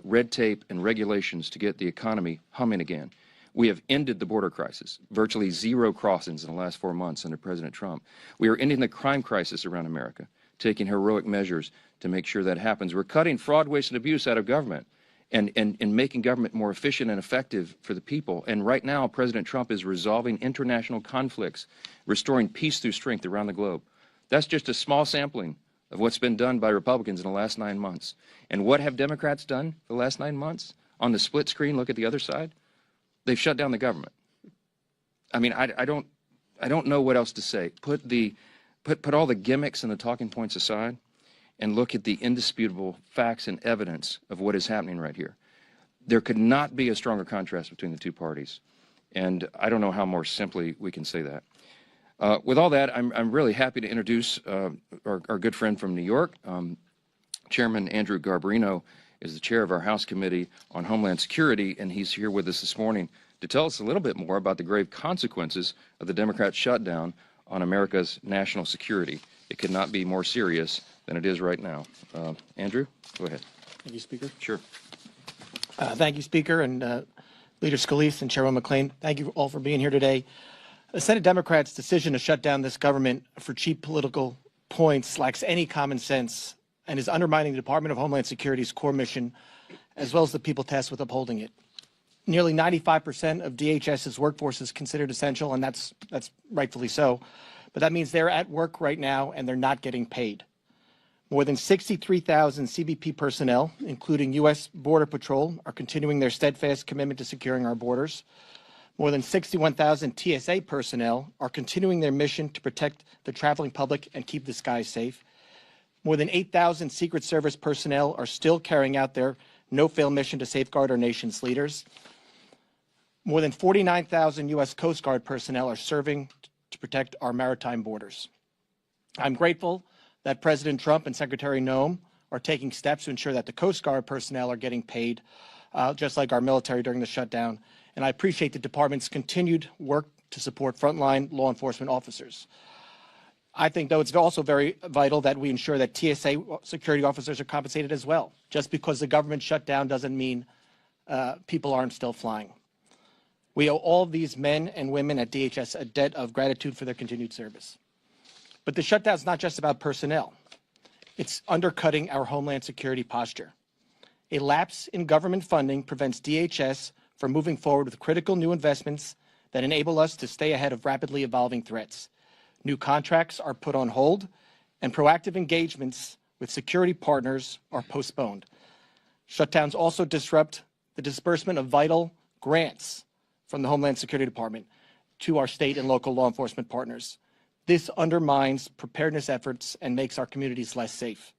red tape and regulations to get the economy humming again. We have ended the border crisis, virtually 0 crossings in the last 4 months under President Trump. We are ending the crime crisis around America, taking heroic measures to make sure that happens. We're cutting fraud, waste, and abuse out of government and making government more efficient and effective for the people. And right now, President Trump is resolving international conflicts, restoring peace through strength around the globe. That's just a small sampling of what's been done by Republicans in the last 9 months. And what have Democrats done the last 9 months? On the split screen, look at the other side. They've shut down the government. I mean, I don't know what else to say. Put all the gimmicks and the talking points aside and look at the indisputable facts and evidence of what is happening right here. There could not be a stronger contrast between the two parties. And I don't know how more simply we can say that. With all that, I'm really happy to introduce our good friend from New York. Chairman Andrew Garbarino is the chair of our House Committee on Homeland Security, and he's here with us this morning to tell us a little bit more about the grave consequences of the Democrat shutdown on America's national security. It could not be more serious than it is right now. Andrew, go ahead. Thank you, Speaker. Sure. Thank you, Speaker, and Leader Scalise and Chairman McClain. Thank you all for being here today. The Senate Democrats' decision to shut down this government for cheap political points lacks any common sense and is undermining the Department of Homeland Security's core mission, as well as the people tasked with upholding it. Nearly 95% of DHS's workforce is considered essential, and that's rightfully so. But that means they're at work right now and they're not getting paid. More than 63,000 CBP personnel, including U.S. Border Patrol, are continuing their steadfast commitment to securing our borders. More than 61,000 TSA personnel are continuing their mission to protect the traveling public and keep the skies safe. More than 8,000 Secret Service personnel are still carrying out their no-fail mission to safeguard our nation's leaders. More than 49,000 U.S. Coast Guard personnel are serving to protect our maritime borders. I'm grateful that President Trump and Secretary Noem are taking steps to ensure that the Coast Guard personnel are getting paid, just like our military during the shutdown. And I appreciate the department's continued work to support frontline law enforcement officers. I think, though, it's also very vital that we ensure that TSA security officers are compensated as well. Just because the government shut down doesn't mean people aren't still flying. We owe all these men and women at DHS a debt of gratitude for their continued service. But the shutdown is not just about personnel. It's undercutting our Homeland Security posture. A lapse in government funding prevents DHS from moving forward with critical new investments that enable us to stay ahead of rapidly evolving threats. New contracts are put on hold, and proactive engagements with security partners are postponed. Shutdowns also disrupt the disbursement of vital grants from the Homeland Security Department to our state and local law enforcement partners. This undermines preparedness efforts and makes our communities less safe.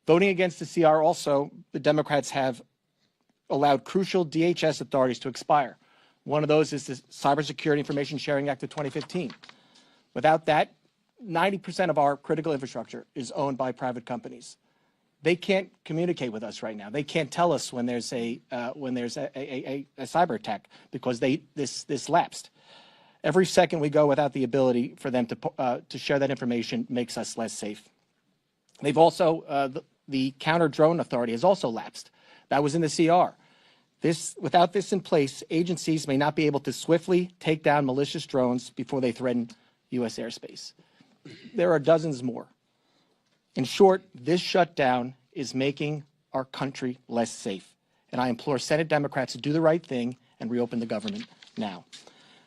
Voting against the CR also, the Democrats have allowed crucial DHS authorities to expire. One of those is the Cybersecurity Information Sharing Act of 2015. Without that, 90% of our critical infrastructure is owned by private companies. They can't communicate with us right now. They can't tell us when there's a cyber attack because this lapsed. Every second we go without the ability for them to share that information makes us less safe. They've also the counter drone authority has also lapsed. That was in the CR. Without this in place, agencies may not be able to swiftly take down malicious drones before they threaten U.S. airspace. There are dozens more. In short, this shutdown is making our country less safe. And I implore Senate Democrats to do the right thing and reopen the government now.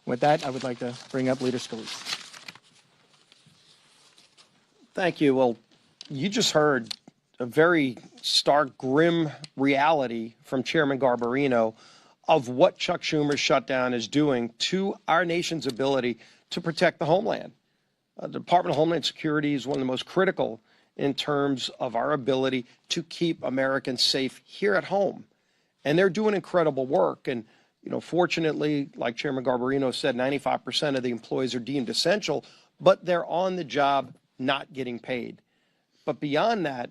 With that, I would like to bring up Leader Scalise. Thank you. Well, you just heard a very stark, grim reality from Chairman Garbarino of what Chuck Schumer's shutdown is doing to our nation's ability to protect the homeland. The Department of Homeland Security is one of the most critical in terms of our ability to keep Americans safe here at home. And they're doing incredible work. And, you know, fortunately, like Chairman Garbarino said, 95% of the employees are deemed essential, but they're on the job not getting paid. But beyond that,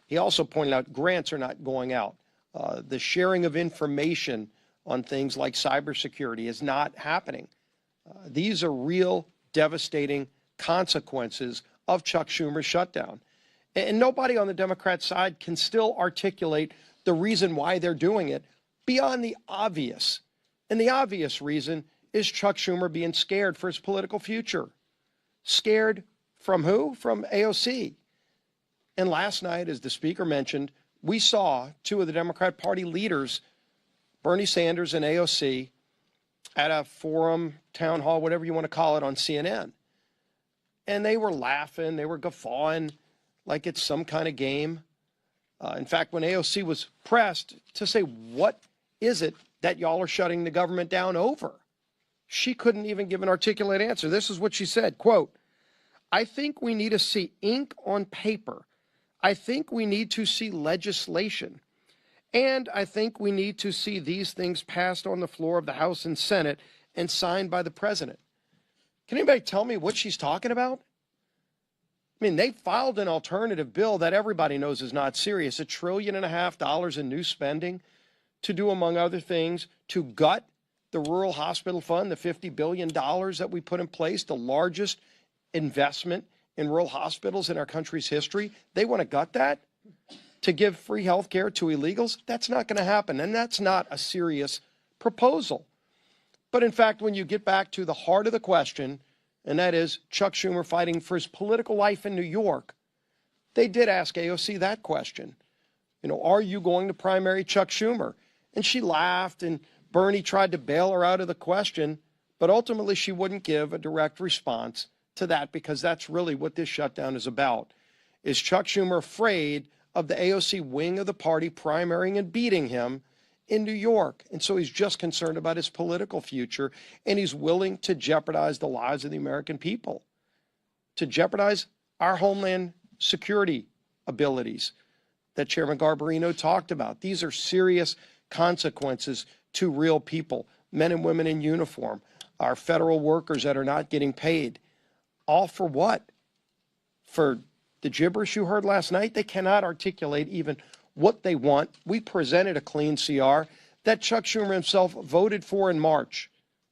he also pointed out grants are not going out. The sharing of information on things like cybersecurity is not happening. These are real devastating consequences of Chuck Schumer's shutdown. And nobody on the Democrat side can still articulate the reason why they're doing it beyond the obvious. And the obvious reason is Chuck Schumer being scared for his political future. Scared from who? From AOC. And last night, as the Speaker mentioned, we saw two of the Democrat Party leaders, Bernie Sanders and AOC, at a forum, town hall, whatever you want to call it, on CNN. And they were laughing, they were guffawing like it's some kind of game. In fact, when AOC was pressed to say, what is it that y'all are shutting the government down over? She couldn't even give an articulate answer. This is what she said, quote, "I think we need to see ink on paper. I think we need to see legislation. And I think we need to see these things passed on the floor of the House and Senate and signed by the president." Can anybody tell me what she's talking about? I mean, they filed an alternative bill that everybody knows is not serious, $1.5 trillion in new spending to do, among other things, to gut the Rural Hospital Fund, the $50 billion that we put in place, the largest investment in rural hospitals in our country's history. They want to gut that to give free health care to illegals. That's not going to happen, and that's not a serious proposal. But in fact, when you get back to the heart of the question, and that is Chuck Schumer fighting for his political life in New York, they did ask AOC that question. You know, are you going to primary Chuck Schumer? And she laughed, and Bernie tried to bail her out of the question, but ultimately she wouldn't give a direct response to that, because that's really what this shutdown is about. Is Chuck Schumer afraid of the AOC wing of the party primarying and beating him in New York? And so he's just concerned about his political future, and he's willing to jeopardize the lives of the American people, to jeopardize our homeland security abilities that Chairman Garbarino talked about. These are serious consequences to real people, men and women in uniform, our federal workers that are not getting paid. All for what? For the gibberish you heard last night? They cannot articulate even what they want. We presented a clean CR that Chuck Schumer himself voted for in March.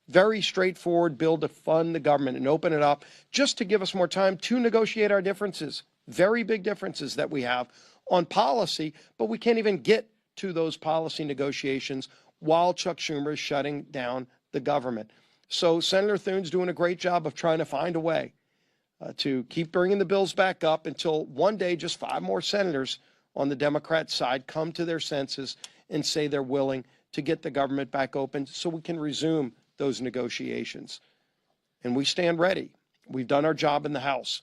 Very straightforward bill to fund the government and open it up just to give us more time to negotiate our differences. Very big differences that we have on policy, but we can't even get to those policy negotiations while Chuck Schumer is shutting down the government. So Senator Thune's doing a great job of trying to find a way to keep bringing the bills back up until one day just 5 more senators on the Democrat side come to their senses and say they're willing to get the government back open so we can resume those negotiations. And we stand ready. We've done our job in the House,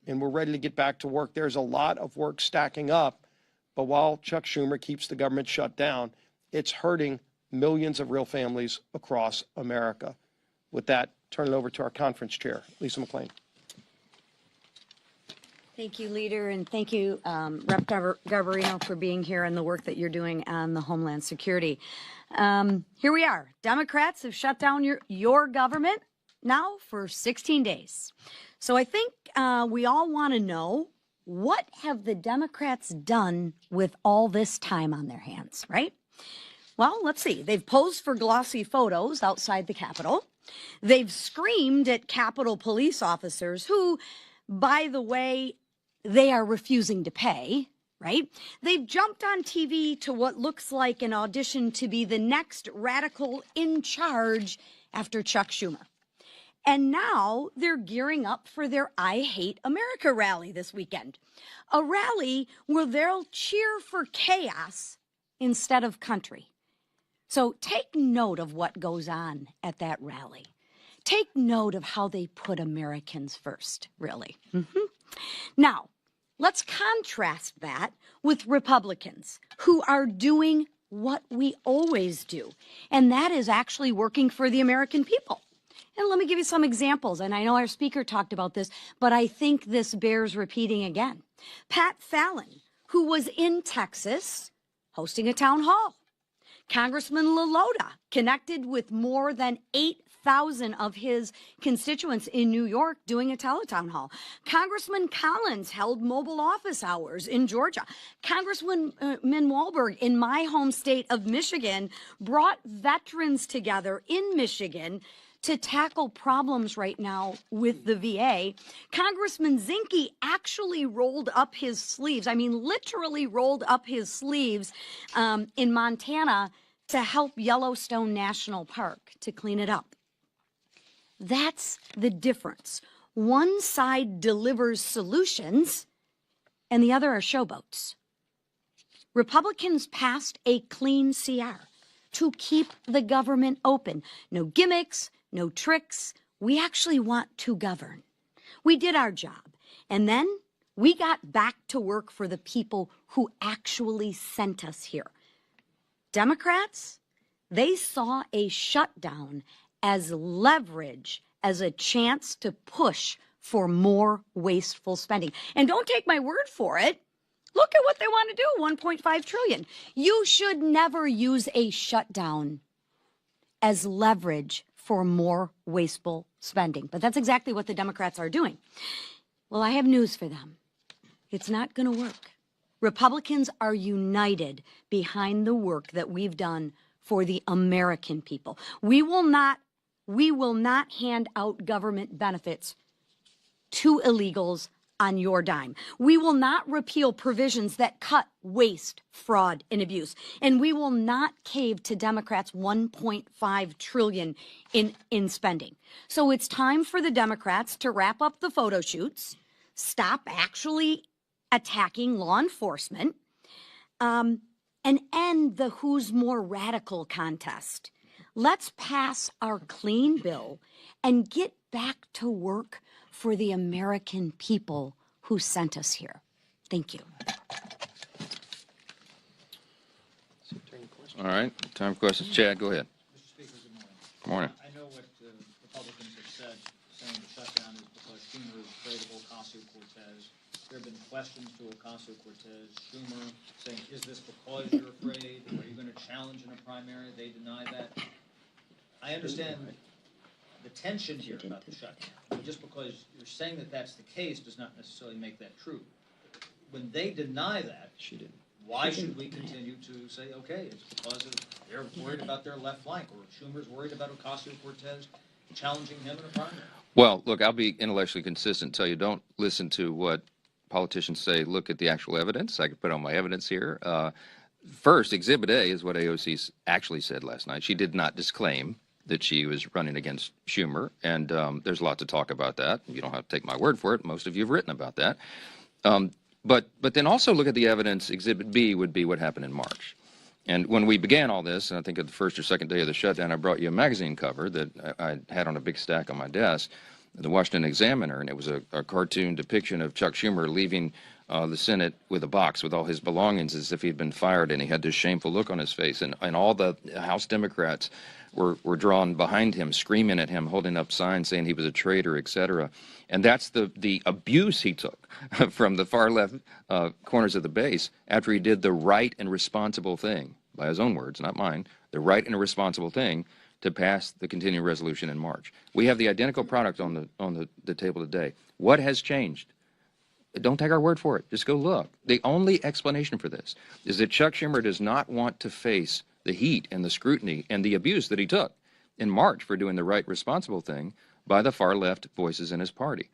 and we're ready to get back to work. There's a lot of work stacking up, but while Chuck Schumer keeps the government shut down, it's hurting millions of real families across America. With that, turn it over to our conference chair, Lisa McClain. Thank you, Leader, and thank you, Rep. Garbarino, for being here and the work that you're doing on the Homeland Security. Here we are. Democrats have shut down your government now for 16 days. So I think we all want to know, what have the Democrats done with all this time on their hands, right? Well, let's see. They've posed for glossy photos outside the Capitol. They've screamed at Capitol police officers who, by the way, they are refusing to pay, right? They've jumped on TV to what looks like an audition to be the next radical in charge after Chuck Schumer. And now they're gearing up for their I Hate America rally this weekend, a rally where they'll cheer for chaos instead of country. So take note of what goes on at that rally. Take note of how they put Americans first, really. Now, let's contrast that with Republicans who are doing what we always do, and that is actually working for the American people. And let me give you some examples, and I know our speaker talked about this, but I think this bears repeating again. Pat Fallon, who was in Texas hosting a town hall. Congressman LaLota connected with more than 8,000 of his constituents in New York doing a teletown hall. Congressman Collins held mobile office hours in Georgia. Congressman Walberg in my home state of Michigan brought veterans together in Michigan to tackle problems right now with the VA. Congressman Zinke actually rolled up his sleeves, I mean literally rolled up his sleeves in Montana to help Yellowstone National Park to clean it up. That's the difference. One side delivers solutions and the other are showboats. Republicans passed a clean CR to keep the government open. No gimmicks, no tricks. We actually want to govern. We did our job. And then we got back to work for the people who actually sent us here. Democrats, they saw a shutdown as leverage, as a chance to push for more wasteful spending. And don't take my word for it. Look at what they want to do, $1.5 trillion. You should never use a shutdown as leverage for more wasteful spending. But that's exactly what the Democrats are doing. Well, I have news for them. It's not going to work. Republicans are united behind the work that we've done for the American people. We will not hand out government benefits to illegals on your dime. We will not repeal provisions that cut waste, fraud, and abuse. And we will not cave to Democrats' $1.5 trillion in spending. So it's time for the Democrats to wrap up the photo shoots, stop actually attacking law enforcement, and end the who's more radical contest. Let's pass our clean bill and get back to work for the American people who sent us here. Thank you. All right, time for questions. Chad, go ahead. Mr. Speaker, Good morning. I know what Republicans have said, saying the shutdown is because Schumer is afraid of Ocasio-Cortez. There have been questions to Ocasio-Cortez. Schumer saying, is this because you're afraid? Are you going to challenge in a primary? They deny that. I understand the tension here about the shutdown. But just because you're saying that that's the case does not necessarily make that true. When they deny that, why should we continue to say, okay, it's because they're worried about their left flank, or Schumer's worried about Ocasio-Cortez challenging him in a primary? Well, look, I'll be intellectually consistent and tell you, don't listen to what politicians say. Look at the actual evidence. I can put on my evidence here. First, Exhibit A is what AOC actually said last night. She did not disclaim that she was running against Schumer, and there's a lot to talk about that. You don't have to take my word for it. Most of you have written about that. But then also look at the evidence. Exhibit B would be what happened in March. And when we began all this, and I think at the first or second day of the shutdown, I brought you a magazine cover that I had on a big stack on my desk, the Washington Examiner, and it was a cartoon depiction of Chuck Schumer leaving the Senate with a box with all his belongings as if he'd been fired, and he had this shameful look on his face. And all the House Democrats were drawn behind him, screaming at him, holding up signs saying he was a traitor, etc. And that's the abuse he took from the far left corners of the base after he did the right and responsible thing, by his own words, not mine, the right and responsible thing to pass the continuing resolution in March. We have the identical product on the table today. What has changed? Don't take our word for it. Just go look. The only explanation for this is that Chuck Schumer does not want to face the heat and the scrutiny and the abuse that he took in March for doing the right, responsible thing by the far left voices in his party.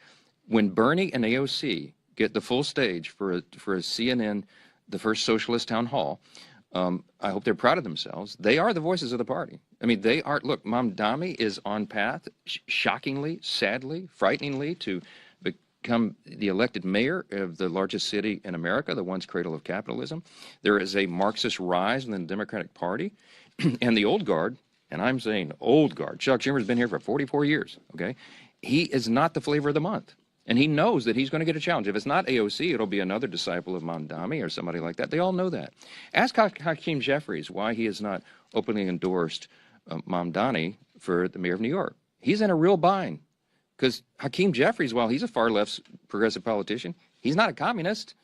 When Bernie and AOC get the full stage for a CNN, the first socialist town hall, I hope they're proud of themselves. They are the voices of the party. I mean, they are. Look, Mamdani is on path, shockingly, sadly, frighteningly, to become the elected mayor of the largest city in America, the once cradle of capitalism. There is a Marxist rise in the Democratic Party. And the old guard, and I'm saying old guard, Chuck Schumer's been here for 44 years, okay? He is not the flavor of the month. And he knows that he's going to get a challenge. If it's not AOC, it'll be another disciple of Mamdani or somebody like that. They all know that. Ask Hakeem Jeffries why he has not openly endorsed Mamdani for the mayor of New York. He's in a real bind. Because Hakeem Jeffries, while he's a far-left progressive politician, he's not a communist.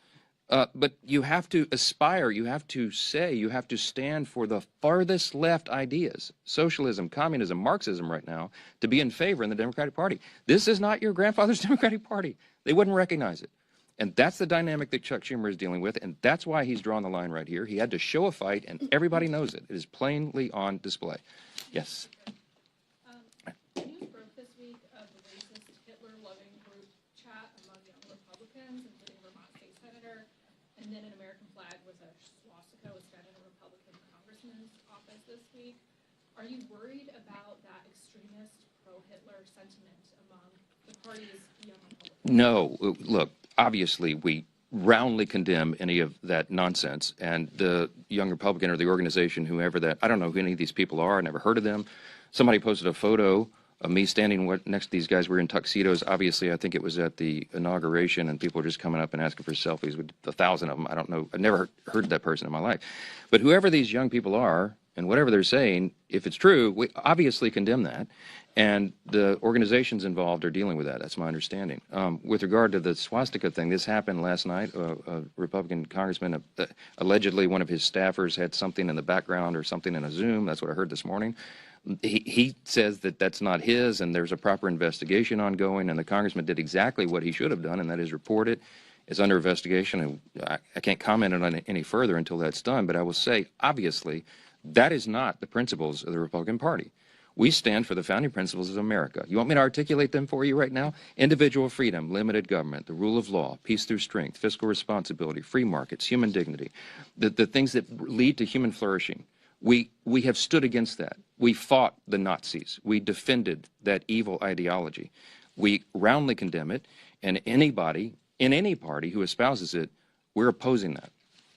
But you have to aspire, you have to say, you have to stand for the farthest left ideas, socialism, communism, Marxism right now, to be in favor in the Democratic Party. This is not your grandfather's Democratic Party. They wouldn't recognize it. And that's the dynamic that Chuck Schumer is dealing with, and that's why he's drawn the line right here. He had to show a fight, and everybody knows it. It is plainly on display. Yes. News broke this week of the racist Hitler-loving group chat among young Republicans, including Vermont State Senator, and then an American flag with a swastika was found in a Republican congressman's office this week. Are you worried about that extremist pro-Hitler sentiment among the party's young Republicans? No. Look, obviously we roundly condemn any of that nonsense. And the young Republican or the organization, whoever that, I don't know who any of these people are. I never heard of them. Somebody posted a photo of me standing next to these guys. We're in tuxedos. Obviously, I think it was at the inauguration, and people were just coming up and asking for selfies with 1,000 of them. I don't know. I've never heard of that person in my life. But whoever these young people are, And whatever they're saying, if it's true, we obviously condemn that. And the organizations involved are dealing with that. That's my understanding. With regard to the swastika thing, this happened last night. A Republican congressman, allegedly one of his staffers had something in the background or something in a Zoom. That's what I heard this morning. He says that that's not his, and there's a proper investigation ongoing, and the congressman did exactly what he should have done, and that is report it. It's under investigation, and I can't comment on it any further until that's done, but I will say, obviously, that is not the principles of the Republican Party. We stand for the founding principles of America. You want me to articulate them for you right now? Individual freedom, limited government, the rule of law, peace through strength, fiscal responsibility, free markets, human dignity, the things that lead to human flourishing. We have stood against that. We fought the Nazis. We defended that evil ideology. We roundly condemn it, and anybody in any party who espouses it, we're opposing that.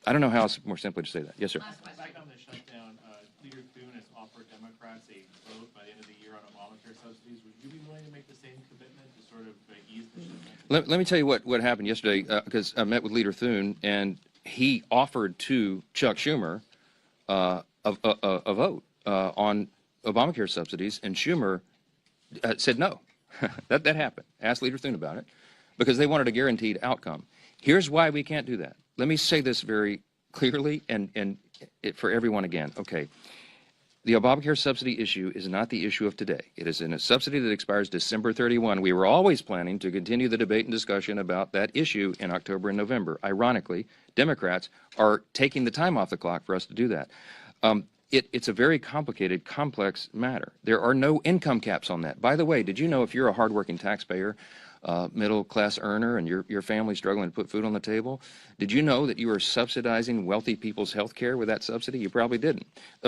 I don't know how else more simply to say that. Yes, sir. Back on the shutdown, Leader Thune has offered Democrats a vote by the end of the year on Obamacare subsidies. Would you be willing to make the same commitment to sort of ease the shutdown? Let me tell you what happened yesterday, because I met with Leader Thune, and he offered to Chuck Schumer a vote on Obamacare subsidies, and Schumer said no. that happened. Asked Leader Thune about it, because they wanted a guaranteed outcome. Here's why we can't do that. Let me say this very clearly and for everyone again. Okay, the Obamacare subsidy issue is not the issue of today. It is in a subsidy that expires December 31. We were always planning to continue the debate and discussion about that issue in October and November. Ironically, Democrats are taking the time off the clock for us to do that. It's a very complicated, complex matter. There are no income caps on that. By the way, did you know if you're a hardworking taxpayer, middle-class earner, and your family's struggling to put food on the table, did you know that you are subsidizing wealthy people's health care with that subsidy? You probably didn't.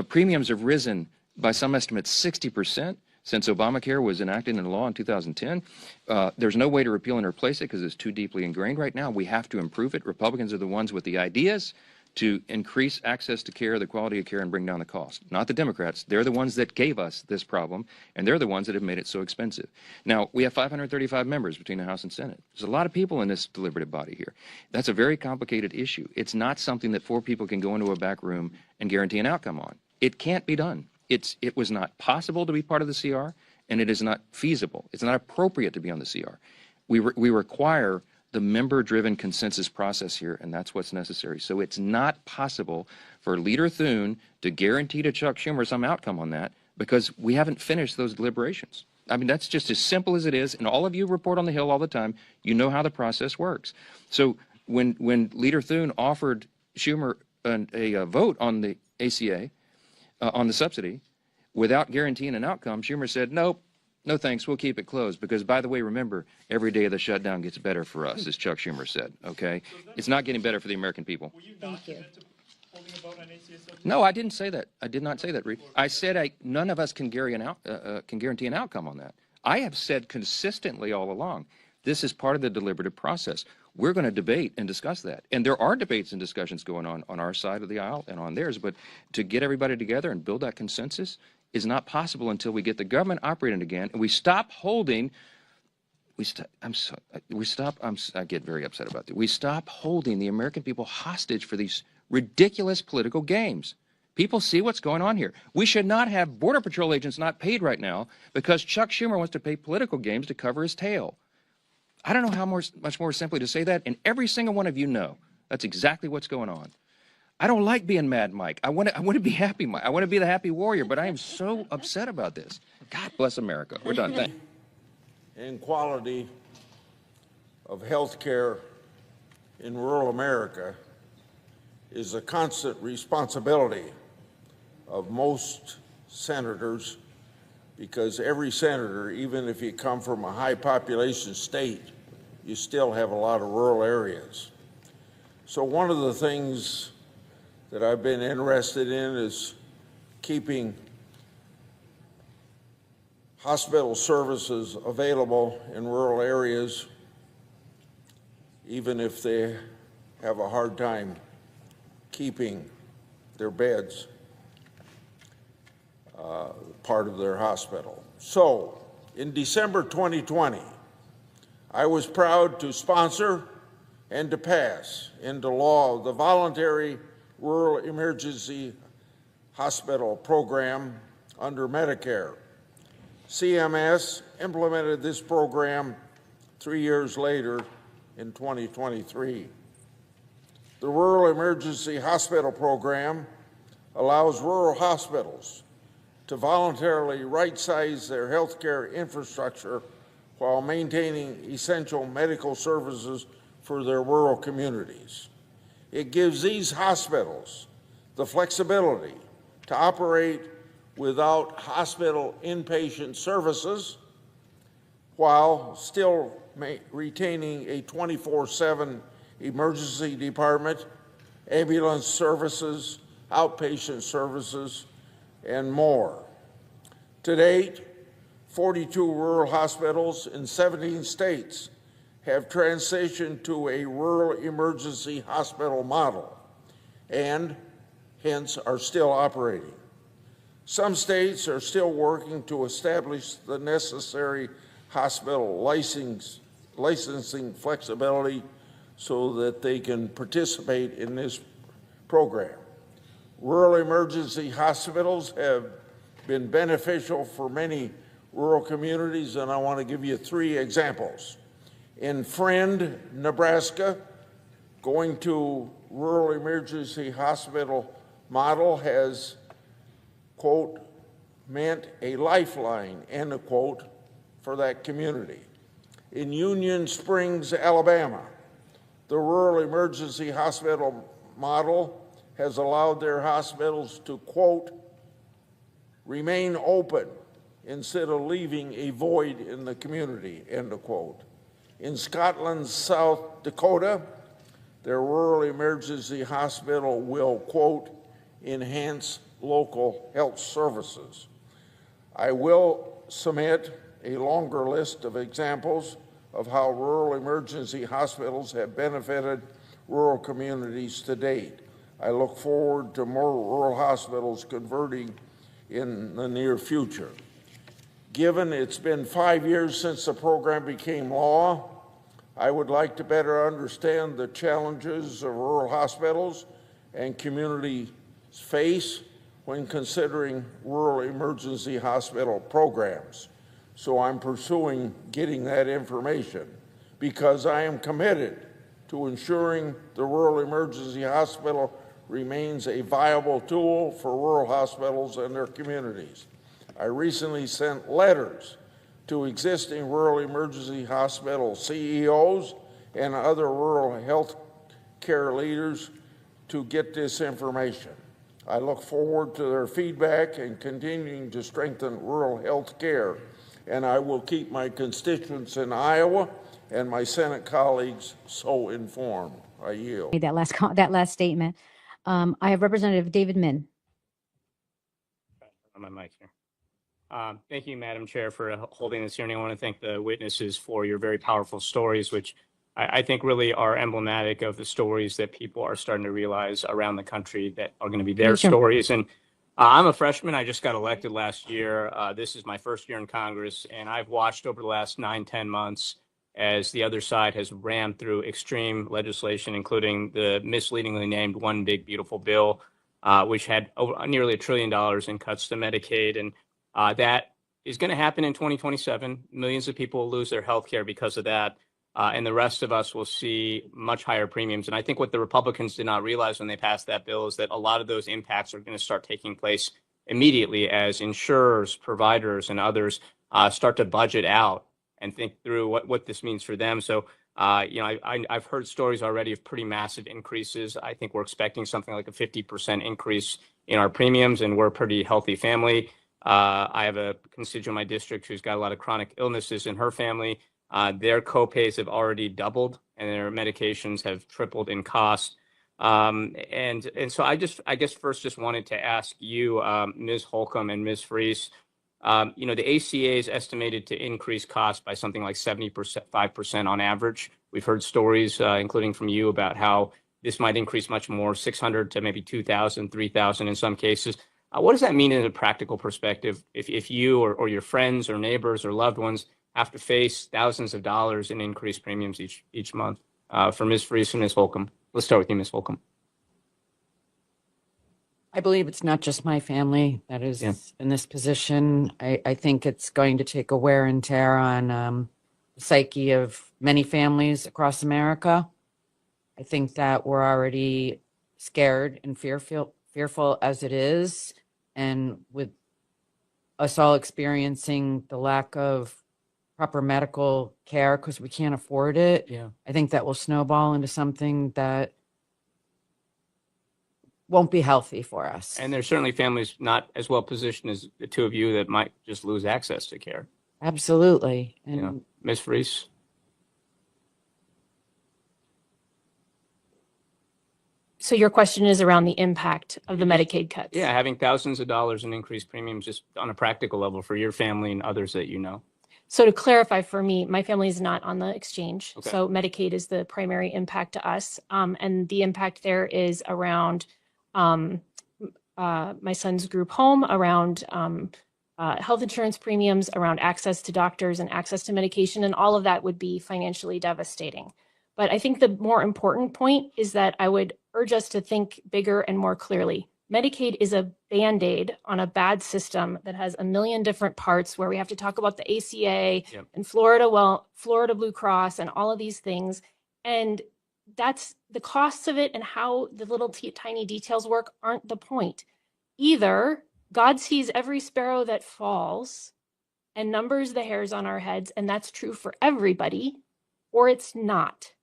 Premiums have risen by some estimates 60% since Obamacare was enacted into law in 2010. There's no way to repeal and replace it because it's too deeply ingrained right now. We have to improve it. Republicans are the ones with the ideas to increase access to care, the quality of care, and bring down the cost. Not the Democrats. They're the ones that gave us this problem, and they're the ones that have made it so expensive. Now, we have 535 members between the House and Senate. There's a lot of people in this deliberative body here. That's a very complicated issue. It's not something that 4 people can go into a back room and guarantee an outcome on. It can't be done. It was not possible to be part of the CR, and it is not feasible. It's not appropriate to be on the CR. We require the member-driven consensus process here, and that's what's necessary. So it's not possible for Leader Thune to guarantee to Chuck Schumer some outcome on that because we haven't finished those deliberations. I mean, that's just as simple as it is, and all of you report on the Hill all the time. You know how the process works. So when Leader Thune offered Schumer a vote on the ACA, on the subsidy, without guaranteeing an outcome, Schumer said, nope, no thanks, we'll keep it closed. Because, by the way, remember, every day of the shutdown gets better for us, as Chuck Schumer said, okay? It's not getting better for the American people. Thank you. No, I didn't say that. I did not say that, Reed. I said none of us can guarantee an outcome on that. I have said consistently all along, this is part of the deliberative process. We're going to debate and discuss that. And there are debates and discussions going on our side of the aisle and on theirs. But to get everybody together and build that consensus is not possible until we get the government operating again and we stop holding. I get very upset about that. We stop holding the American people hostage for these ridiculous political games. People see what's going on here. We should not have Border Patrol agents not paid right now because Chuck Schumer wants to pay political games to cover his tail. I don't know how much more simply to say that, and every single one of you know that's exactly what's going on. I don't like being Mad Mike. I want to be Happy Mike. I want to be the happy warrior, but I am so upset about this. God bless America. We're done. Thank you. And quality of health care in rural America is a constant responsibility of most senators because every senator, even if you come from a high population state, you still have a lot of rural areas. So one of the things that I've been interested in is keeping hospital services available in rural areas, even if they have a hard time keeping their beds part of their hospital. So, in December 2020, I was proud to sponsor and to pass into law the Voluntary Rural Emergency hospital program under Medicare. CMS implemented this program 3 years later in 2023. The Rural Emergency Hospital Program allows rural hospitals to voluntarily right-size their healthcare infrastructure while maintaining essential medical services for their rural communities. It gives these hospitals the flexibility to operate without hospital inpatient services while still retaining a 24/7 emergency department, ambulance services, outpatient services, and more. To date, 42 rural hospitals in 17 states have transitioned to a rural emergency hospital model and hence are still operating. Some states are still working to establish the necessary hospital licensing flexibility so that they can participate in this program. Rural emergency hospitals have been beneficial for many rural communities, and I want to give you 3 examples. In Friend, Nebraska, going to rural emergency hospital model has, quote, meant a lifeline, end of quote, for that community. In Union Springs, Alabama, the rural emergency hospital model has allowed their hospitals to, quote, remain open instead of leaving a void in the community, end of quote. In Scotland's South Dakota, their rural emergency hospital will, quote, enhance local health services. I will submit a longer list of examples of how rural emergency hospitals have benefited rural communities to date. I look forward to more rural hospitals converting in the near future. Given it's been 5 years since the program became law, I would like to better understand the challenges of rural hospitals and communities face when considering rural emergency hospital programs. So I'm pursuing getting that information because I am committed to ensuring the rural emergency hospital remains a viable tool for rural hospitals and their communities. I recently sent letters to existing rural emergency hospital CEOs and other rural health care leaders to get this information. I look forward to their feedback and continuing to strengthen rural health care, and I will keep my constituents in Iowa and my Senate colleagues so informed. I yield. Made that last statement. I have Representative David Min. On my mic here. Thank you, Madam Chair, for holding this hearing. I want to thank the witnesses for your very powerful stories, which I think really are emblematic of the stories that people are starting to realize around the country that are going to be their stories. And I'm a freshman. I just got elected last year. This is my first year in Congress, and I've watched over the last 9-10 months as the other side has rammed through extreme legislation, including the misleadingly named One Big Beautiful Bill, which had nearly $1 trillion in cuts to Medicaid. And that is going to happen in 2027. Millions of people will lose their health care because of that. And the rest of us will see much higher premiums. And I think what the Republicans did not realize when they passed that bill is that a lot of those impacts are going to start taking place immediately as insurers, providers, and others start to budget out and think through what this means for them. So, I've heard stories already of pretty massive increases. I think we're expecting something like a 50% increase in our premiums, and we're a pretty healthy family. I have a constituent in my district who's got a lot of chronic illnesses in her family. Their copays have already doubled, and their medications have tripled in cost. And so I guess first just wanted to ask you, Ms. Holcomb and Ms. Freese, the ACA is estimated to increase costs by something like 75% on average. We've heard stories, including from you, about how this might increase much more, 600 to maybe 2,000, 3,000 in some cases. What does that mean in a practical perspective if you or your friends or neighbors or loved ones have to face thousands of dollars in increased premiums each month? For Ms. Freese and Ms. Holcomb. Let's start with you, Ms. Holcomb. I believe it's not just my family that is in this position. I think it's going to take a wear and tear on the psyche of many families across America. I think that we're already scared and fearful as it is. And with us all experiencing the lack of proper medical care because we can't afford it, I think that will snowball into something that won't be healthy for us. And there's certainly families not as well positioned as the two of you that might just lose access to care. Absolutely. And You know, Ms. Freese? So your question is around the impact of the Medicaid cuts? Yeah, having thousands of dollars in increased premiums just on a practical level for your family and others that you know. So to clarify for me, my family is not on the exchange. Okay. So Medicaid is the primary impact to us. And the impact there is around my son's group home, around health insurance premiums, around access to doctors and access to medication, and all of that would be financially devastating. But I think the more important point is that I would urge us to think bigger and more clearly. Medicaid is a Band-Aid on a bad system that has a million different parts where we have to talk about the ACA and Florida Blue Cross and all of these things. And that's the costs of it, and how the little tiny details work aren't the point. Either God sees every sparrow that falls and numbers the hairs on our heads, and that's true for everybody, or it's not.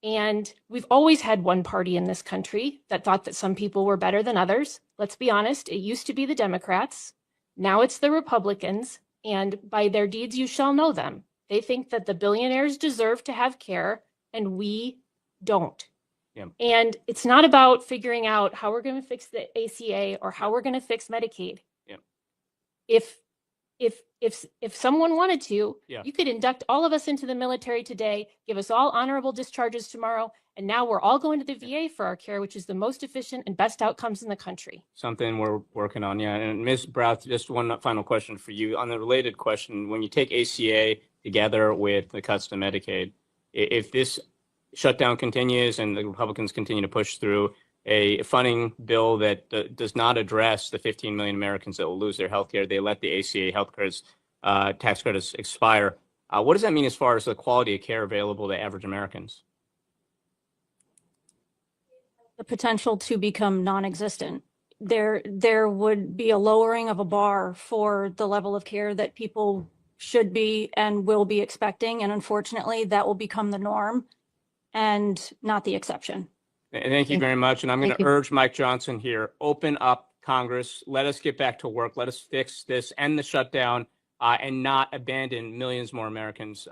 And we've always had one party in this country that thought that some people were better than others. Let's be honest, it used to be the Democrats. Now it's the Republicans, and by their deeds you shall know them. They think that the billionaires deserve to have care, and we don't. Yeah. And it's not about figuring out how we're going to fix the ACA or how we're going to fix Medicaid. Yeah. If someone wanted to, Yeah. you could induct all of us into the military today, give us all honorable discharges tomorrow, and now we're all going to the VA for our care, which is the most efficient and best outcomes in the country. Something we're working on, yeah. And Ms. Brouth, just one final question for you. On the related question, when you take ACA together with the cuts to Medicaid, if this shutdown continues and the Republicans continue to push through a funding bill that does not address the 15 million Americans that will lose their health care, they let the ACA health credits, tax credits expire. What does that mean as far as the quality of care available to average Americans? The potential to become non-existent. There would be a lowering of a bar for the level of care that people should be and will be expecting. And unfortunately, that will become the norm and not the exception. Thank you very much. And I'm going to urge Mike Johnson here, open up Congress. Let us get back to work. Let us fix this, end the shutdown, and not abandon millions more Americans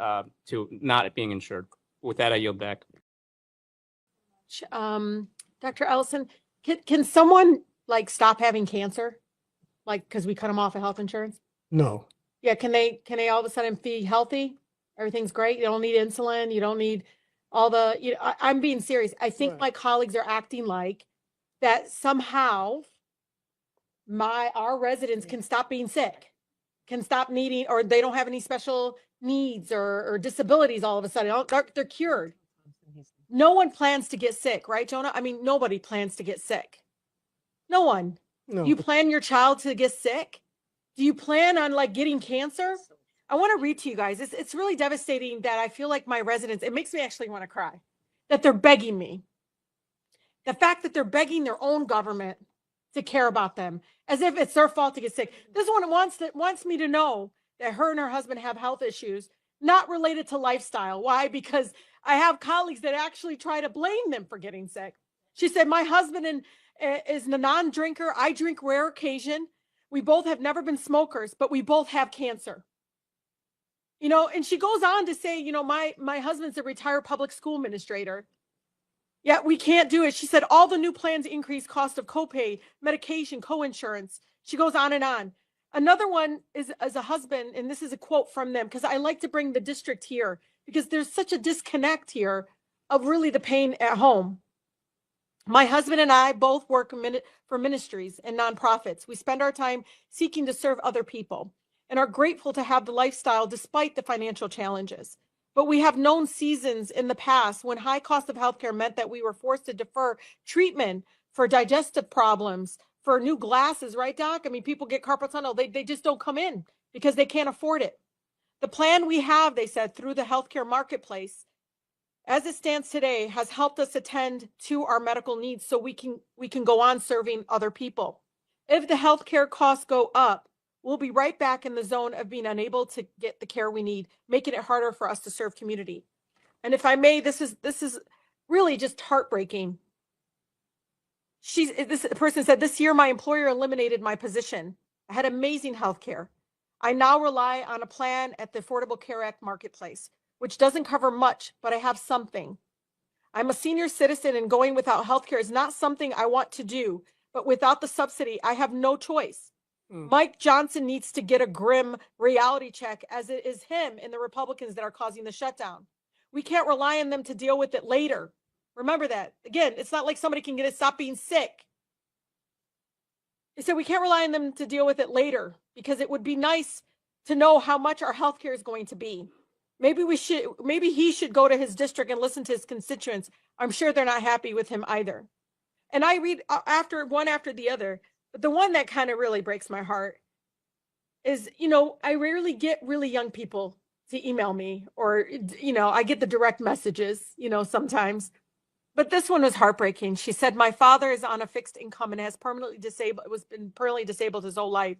to not being insured. With that, I yield back. Dr. Ellison, can someone like stop having cancer? Like, because we cut them off of health insurance? No. Yeah, can they all of a sudden be healthy? Everything's great. You don't need insulin. You don't need all the, I'm being serious. I think my colleagues are acting like that somehow our residents can stop being sick, can stop needing, or they don't have any special needs or disabilities all of a sudden. They're cured. No one plans to get sick, right, Jonah? I mean, nobody plans to get sick. No one. No. Do you plan your child to get sick? Do you plan on like getting cancer? I want to read to you guys. It's really devastating that I feel like my residents, it makes me actually want to cry, that they're begging me. The fact that they're begging their own government to care about them as if it's their fault to get sick. This one wants me to know that her and her husband have health issues not related to lifestyle. Why? Because I have colleagues that actually try to blame them for getting sick. She said, my husband is a non-drinker. I drink rare occasion. We both have never been smokers, but we both have cancer. And she goes on to say, my husband's a retired public school administrator. Yeah, we can't do it. She said, all the new plans increase cost of copay, medication, co-insurance. She goes on and on. Another one is as a husband, and this is a quote from them, because I like to bring the district here, because there's such a disconnect here of really the pain at home. My husband and I both work for ministries and nonprofits. We spend our time seeking to serve other people and are grateful to have the lifestyle despite the financial challenges. But we have known seasons in the past when high cost of healthcare meant that we were forced to defer treatment for digestive problems, for new glasses, right, Doc? I mean, people get carpal tunnel. They just don't come in because they can't afford it. The plan we have, they said, through the healthcare marketplace, as it stands today, has helped us attend to our medical needs so we can go on serving other people. If the healthcare costs go up, we'll be right back in the zone of being unable to get the care we need, making it harder for us to serve community. And if I may, this is really just heartbreaking. This person said, this year my employer eliminated my position. I had amazing health care. I now rely on a plan at the Affordable Care Act marketplace, which doesn't cover much, but I have something. I'm a senior citizen and going without health care is not something I want to do, but without the subsidy, I have no choice. Mike Johnson needs to get a grim reality check, as it is him and the Republicans that are causing the shutdown. We can't rely on them to deal with it later. Remember that. Again, it's not like somebody can get it, stop being sick. They said we can't rely on them to deal with it later because it would be nice to know how much our health care is going to be. Maybe he should go to his district and listen to his constituents. I'm sure they're not happy with him either. And I read one after the other, but the one that kind of really breaks my heart is, I rarely get really young people to email me, or, I get the direct messages, sometimes. But this one was heartbreaking. She said, my father is on a fixed income and has permanently disabled his whole life.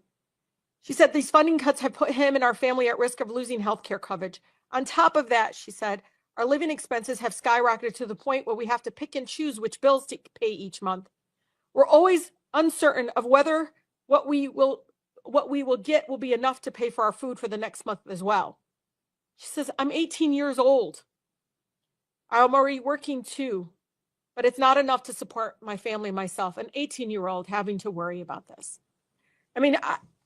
She said, these funding cuts have put him and our family at risk of losing health care coverage. On top of that, she said, our living expenses have skyrocketed to the point where we have to pick and choose which bills to pay each month. We're always uncertain of whether what we will get will be enough to pay for our food for the next month as well. She says, I'm 18 years old. I'm already working too, but it's not enough to support my family and myself, an 18-year-old having to worry about this. I mean,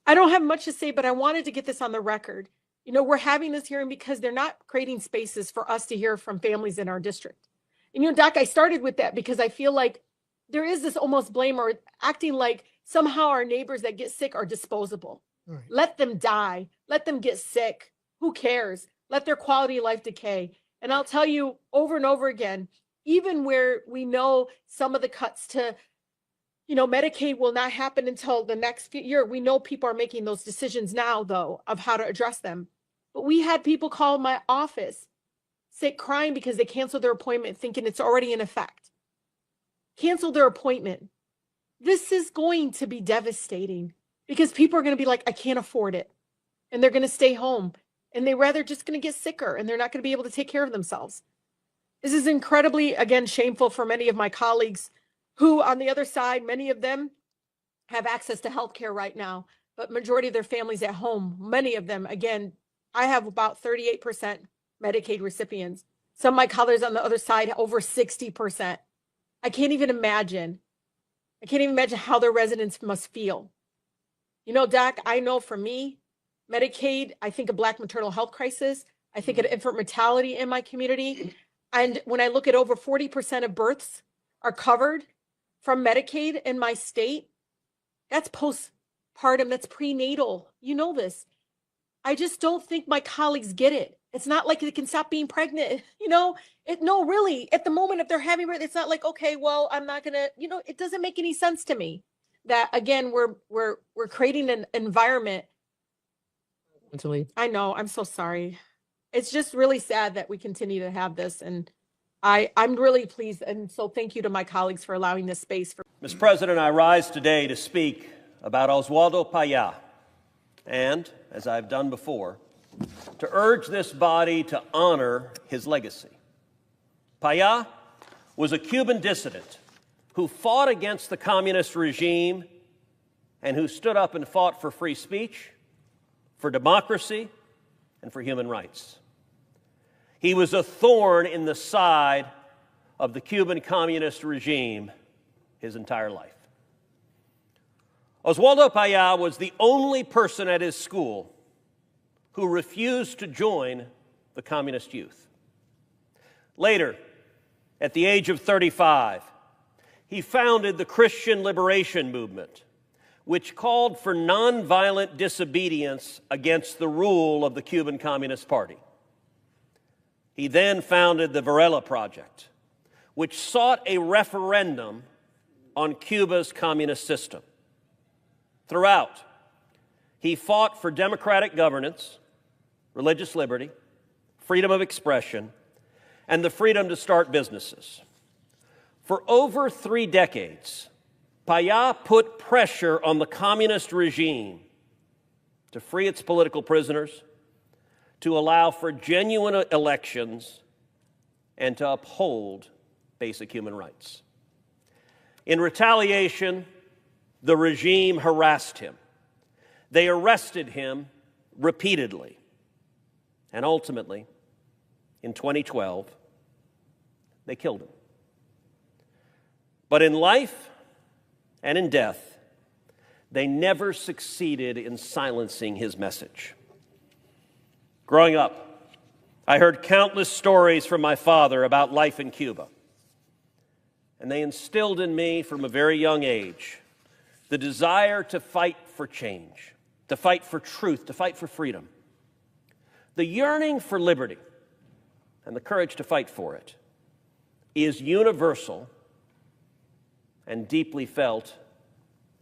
I don't have much to say, but I wanted to get this on the record. We're having this hearing because they're not creating spaces for us to hear from families in our district. And, Doc, I started with that because I feel like there is this almost blame or acting like somehow our neighbors that get sick are disposable. Right. Let them die. Let them get sick. Who cares? Let their quality of life decay. And I'll tell you over and over again, even where we know some of the cuts to, Medicaid will not happen until the next year. We know people are making those decisions now, though, of how to address them. But we had people call my office sick, crying because they canceled their appointment thinking it's already in effect. Cancel their appointment. This is going to be devastating because people are going to be like, I can't afford it. And they're going to stay home. And they're rather just going to get sicker and they're not going to be able to take care of themselves. This is incredibly, again, shameful for many of my colleagues who, on the other side, many of them have access to health care right now, but majority of their families at home, many of them, again, I have about 38% Medicaid recipients. Some of my colleagues on the other side, over 60%. I can't even imagine how their residents must feel. Doc, I know for me, Medicaid, I think of Black maternal health crisis. I think of infant mortality in my community. And when I look at over 40% of births are covered from Medicaid in my state, that's postpartum, that's prenatal. You know this. I just don't think my colleagues get it. It's not like they can stop being pregnant. No, really, at the moment, if they're having birth, it's not like, okay, well, I'm not going to, it doesn't make any sense to me that, again, we're creating an environment. I know, I'm so sorry. It's just really sad that we continue to have this. And I'm really pleased. And so thank you to my colleagues for allowing this space. Mr. President, I rise today to speak about Oswaldo Paya and, as I've done before, to urge this body to honor his legacy. Paya was a Cuban dissident who fought against the communist regime and who stood up and fought for free speech, for democracy, and for human rights. He was a thorn in the side of the Cuban communist regime his entire life. Oswaldo Paya was the only person at his school who refused to join the communist youth. Later, at the age of 35, he founded the Christian Liberation Movement, which called for nonviolent disobedience against the rule of the Cuban Communist Party. He then founded the Varela Project, which sought a referendum on Cuba's communist system. Throughout, he fought for democratic governance, religious liberty, freedom of expression, and the freedom to start businesses. For over 3 decades, Payá put pressure on the communist regime to free its political prisoners, to allow for genuine elections, and to uphold basic human rights. In retaliation, the regime harassed him. They arrested him repeatedly. And ultimately, in 2012, they killed him. But in life and in death, they never succeeded in silencing his message. Growing up, I heard countless stories from my father about life in Cuba. And they instilled in me from a very young age the desire to fight for change, to fight for truth, to fight for freedom. The yearning for liberty and the courage to fight for it is universal and deeply felt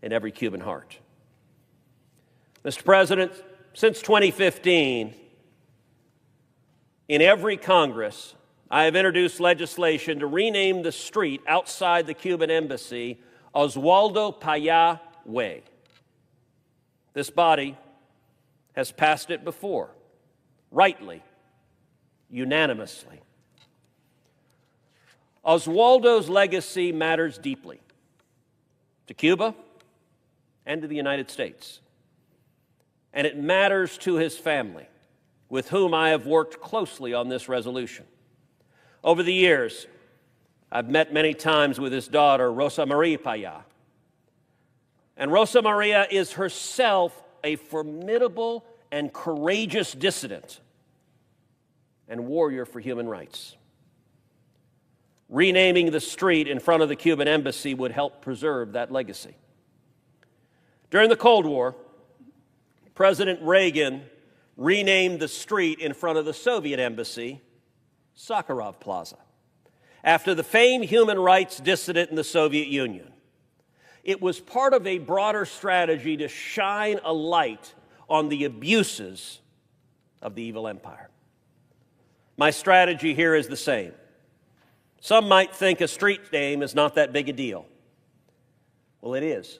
in every Cuban heart. Mr. President, since 2015, in every Congress, I have introduced legislation to rename the street outside the Cuban embassy Oswaldo Payá Way. This body has passed it before, rightly, unanimously. Oswaldo's legacy matters deeply to Cuba and to the United States. And it matters to his family, with whom I have worked closely on this resolution. Over the years, I've met many times with his daughter, Rosa Maria Payá. And Rosa Maria is herself a formidable and courageous dissident and warrior for human rights. Renaming the street in front of the Cuban embassy would help preserve that legacy. During the Cold War, President Reagan renamed the street in front of the Soviet embassy Sakharov Plaza, after the famed human rights dissident in the Soviet Union. It was part of a broader strategy to shine a light on the abuses of the evil empire. My strategy here is the same. Some might think a street name is not that big a deal. Well, it is.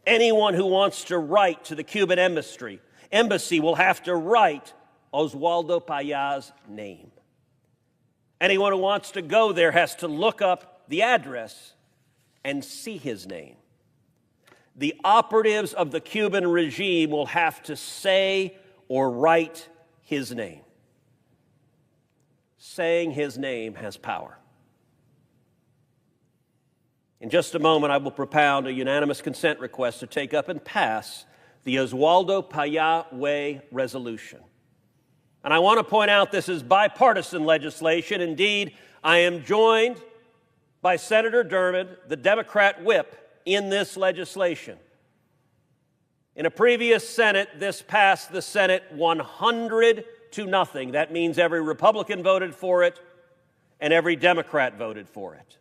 Anyone who wants to write to the Cuban embassy will have to write Oswaldo Payá's name. Anyone who wants to go there has to look up the address and see his name. The operatives of the Cuban regime will have to say or write his name. Saying his name has power. In just a moment, I will propound a unanimous consent request to take up and pass the Oswaldo Payá Way resolution. And I want to point out this is bipartisan legislation. Indeed, I am joined by Senator Dermond, the Democrat whip, in this legislation. In a previous Senate, this passed the Senate 100-0. That means every Republican voted for it and every Democrat voted for it.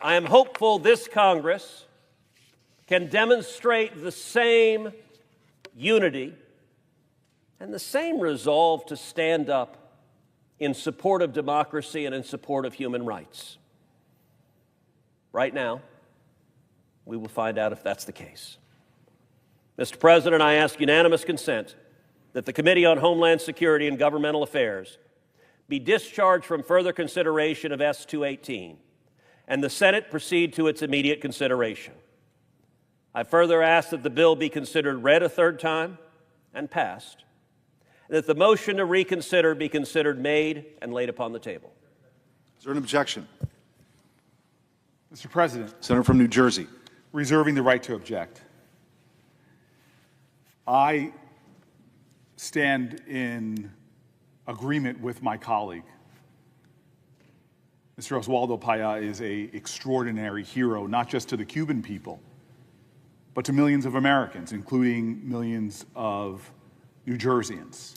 I am hopeful this Congress can demonstrate the same unity and the same resolve to stand up in support of democracy and in support of human rights. Right now, we will find out if that's the case. Mr. President, I ask unanimous consent that the Committee on Homeland Security and Governmental Affairs be discharged from further consideration of S-218 and the Senate proceed to its immediate consideration. I further ask that the bill be considered read a third time and passed, and that the motion to reconsider be considered made and laid upon the table. Is there an objection? Mr. President, Senator from New Jersey, reserving the right to object. I stand in agreement with my colleague. Mr. Oswaldo Payá is an extraordinary hero, not just to the Cuban people, but to millions of Americans, including millions of New Jerseyans,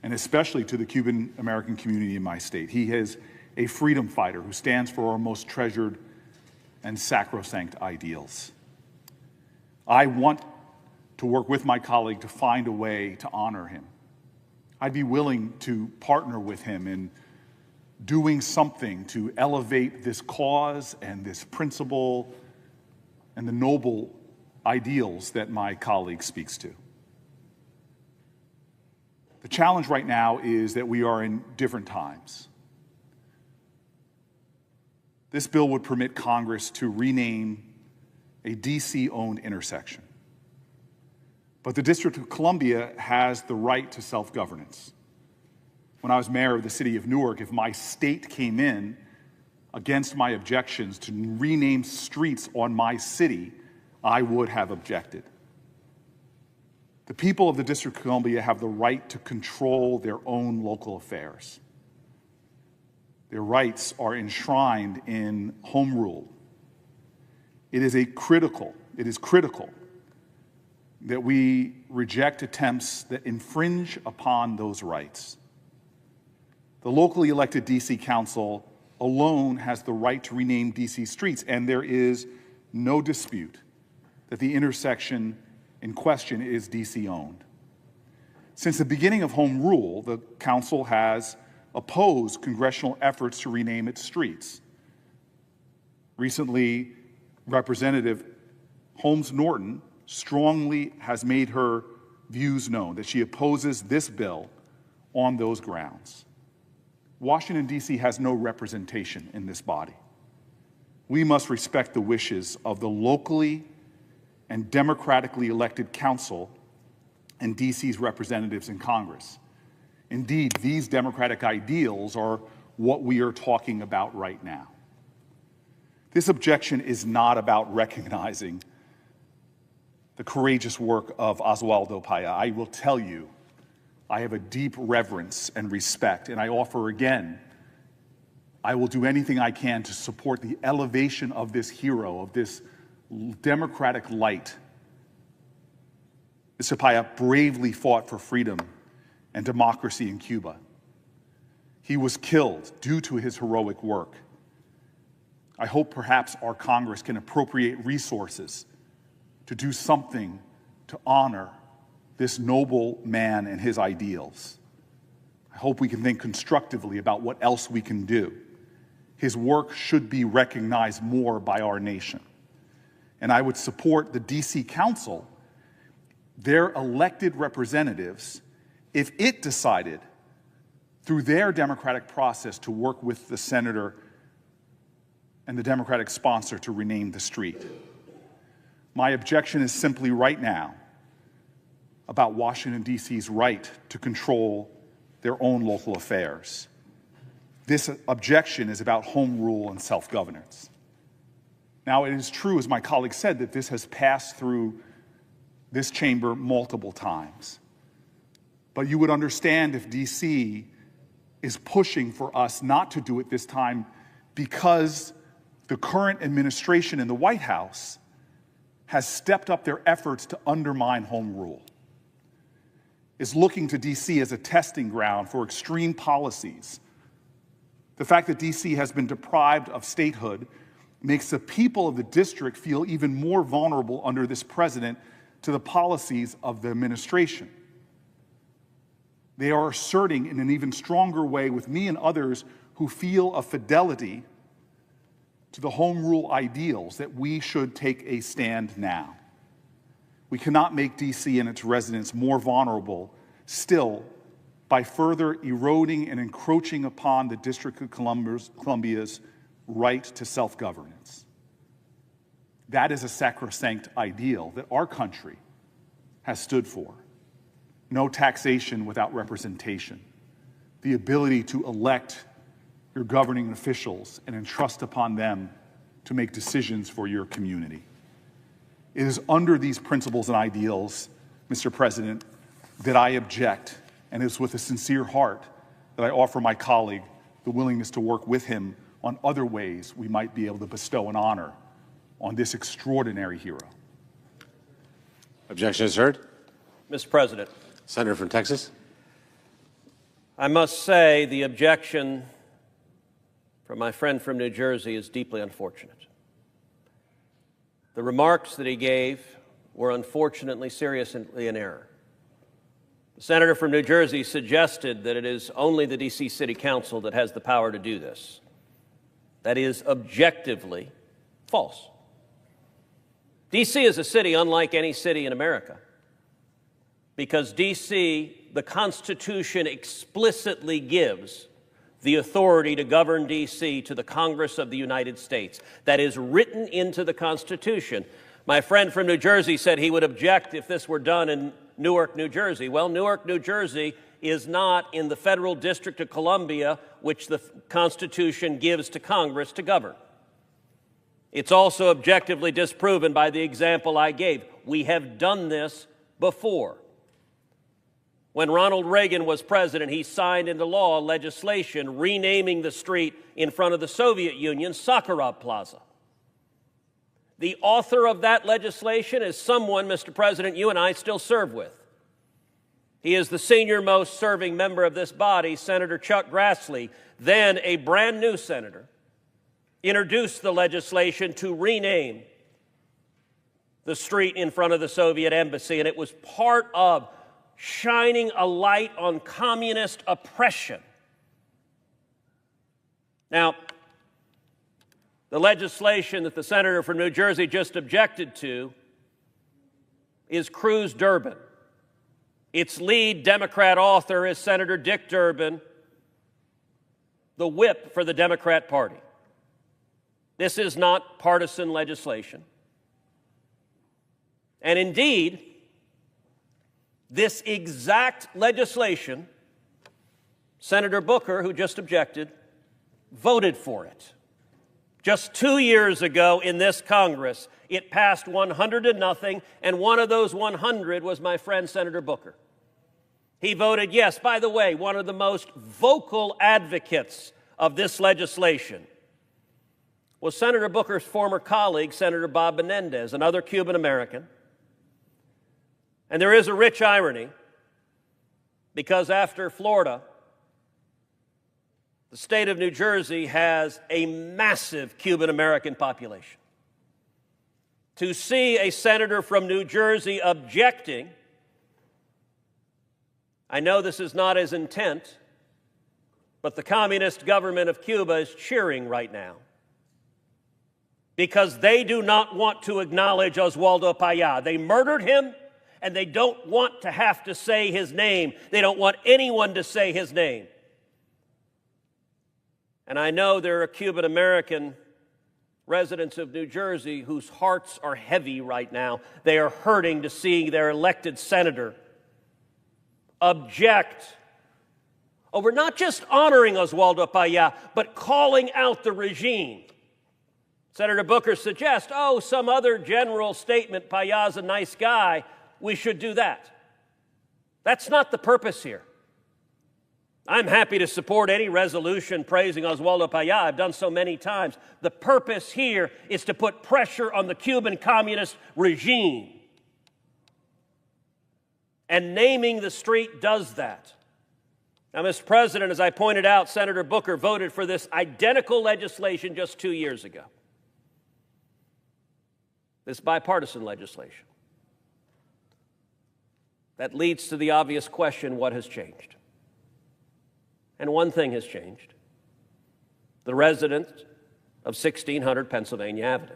and especially to the Cuban American community in my state. He is a freedom fighter who stands for our most treasured and sacrosanct ideals. I want to work with my colleague to find a way to honor him. I'd be willing to partner with him in doing something to elevate this cause and this principle and the noble ideals that my colleague speaks to. The challenge right now is that we are in different times. This bill would permit Congress to rename a DC-owned intersection. But the District of Columbia has the right to self-governance. When I was mayor of the city of Newark, if my state came in against my objections to rename streets on my city, I would have objected. The people of the District of Columbia have the right to control their own local affairs. Their rights are enshrined in home rule. It is critical that we reject attempts that infringe upon those rights. The locally elected DC Council alone has the right to rename DC streets, and there is no dispute that the intersection in question is DC-owned. Since the beginning of home rule, the Council has opposed congressional efforts to rename its streets. Recently, Representative Holmes Norton strongly has made her views known, that she opposes this bill on those grounds. Washington, D.C. has no representation in this body. We must respect the wishes of the locally and democratically elected council and D.C.'s representatives in Congress. Indeed, these democratic ideals are what we are talking about right now. This objection is not about recognizing the courageous work of Oswaldo Paya. I will tell you, I have a deep reverence and respect, and I offer again, I will do anything I can to support the elevation of this hero, of this democratic light. Mr. Paya bravely fought for freedom and democracy in Cuba. He was killed due to his heroic work. I hope perhaps our Congress can appropriate resources to do something to honor this noble man and his ideals. I hope we can think constructively about what else we can do. His work should be recognized more by our nation. And I would support the DC Council, their elected representatives, if it decided through their democratic process to work with the senator and the Democratic sponsor to rename the street. My objection is simply right now about Washington, D.C.'s right to control their own local affairs. This objection is about home rule and self-governance. Now, it is true, as my colleague said, that this has passed through this chamber multiple times. But you would understand if D.C. is pushing for us not to do it this time because the current administration in the White House has stepped up their efforts to undermine home rule, is looking to D.C. as a testing ground for extreme policies. The fact that D.C. has been deprived of statehood makes the people of the district feel even more vulnerable under this president to the policies of the administration. They are asserting in an even stronger way with me and others who feel a fidelity to the home rule ideals that we should take a stand now. We cannot make D.C. and its residents more vulnerable still by further eroding and encroaching upon the District of Columbia's right to self-governance. That is a sacrosanct ideal that our country has stood for. No taxation without representation. The ability to elect your governing officials and entrust upon them to make decisions for your community. It is under these principles and ideals, Mr. President, that I object, and it is with a sincere heart that I offer my colleague the willingness to work with him on other ways we might be able to bestow an honor on this extraordinary hero. Objection is heard. Mr. President. Senator from Texas. I must say the objection from my friend from New Jersey is deeply unfortunate. The remarks that he gave were unfortunately seriously in error. The senator from New Jersey suggested that it is only the D.C. City Council that has the power to do this. That is objectively false. D.C. is a city unlike any city in America because D.C., the Constitution explicitly gives the authority to govern D.C. to the Congress of the United States. That is written into the Constitution. My friend from New Jersey said he would object if this were done in Newark, New Jersey. Well, Newark, New Jersey is not in the Federal District of Columbia, which the Constitution gives to Congress to govern. It's also objectively disproven by the example I gave. We have done this before. When Ronald Reagan was president, he signed into law legislation renaming the street in front of the Soviet Union Sakharov Plaza. The author of that legislation is someone, Mr. President, you and I still serve with. He is the senior-most serving member of this body, Senator Chuck Grassley, then a brand new senator, introduced the legislation to rename the street in front of the Soviet embassy, and it was part of shining a light on communist oppression. Now, the legislation that the senator from New Jersey just objected to is Cruz Durbin. Its lead Democrat author is Senator Dick Durbin, the whip for the Democrat Party. This is not partisan legislation. And indeed, this exact legislation, Senator Booker, who just objected, voted for it. Just 2 years ago in this Congress, it passed 100-0, and one of those 100 was my friend Senator Booker. He voted yes. By the way, one of the most vocal advocates of this legislation was Senator Booker's former colleague, Senator Bob Menendez, another Cuban American. And there is a rich irony, because after Florida, the state of New Jersey has a massive Cuban American population. To see a senator from New Jersey objecting, I know this is not his intent, but the communist government of Cuba is cheering right now because they do not want to acknowledge Oswaldo Payá. They murdered him, and they don't want to have to say his name. They don't want anyone to say his name. And I know there are Cuban American residents of New Jersey whose hearts are heavy right now. They are hurting to see their elected senator object over not just honoring Oswaldo Payá, but calling out the regime. Senator Booker suggests, some other general statement, Payá's a nice guy, we should do that. That's not the purpose here. I'm happy to support any resolution praising Oswaldo Payá. I've done so many times. The purpose here is to put pressure on the Cuban communist regime. And naming the street does that. Now, Mr. President, as I pointed out, Senator Booker voted for this identical legislation just 2 years ago. This bipartisan legislation. That leads to the obvious question, what has changed? And one thing has changed. The residents of 1600 Pennsylvania Avenue.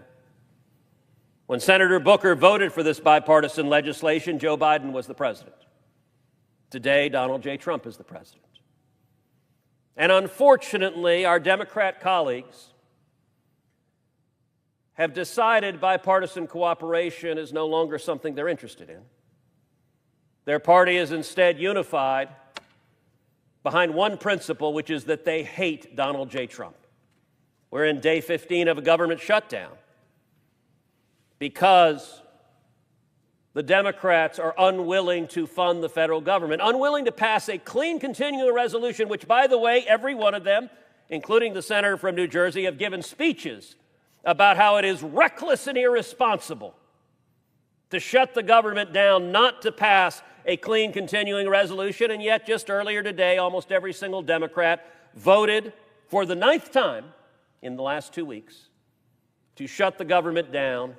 When Senator Booker voted for this bipartisan legislation, Joe Biden was the president. Today, Donald J. Trump is the president. And unfortunately, our Democrat colleagues have decided bipartisan cooperation is no longer something they're interested in. Their party is instead unified behind one principle, which is that they hate Donald J. Trump. We're in day 15 of a government shutdown because the Democrats are unwilling to fund the federal government, unwilling to pass a clean continuing resolution, which, by the way, every one of them, including the senator from New Jersey, have given speeches about how it is reckless and irresponsible to shut the government down, not to pass a clean continuing resolution, and yet just earlier today, almost every single Democrat voted for the 9th time in the last 2 weeks to shut the government down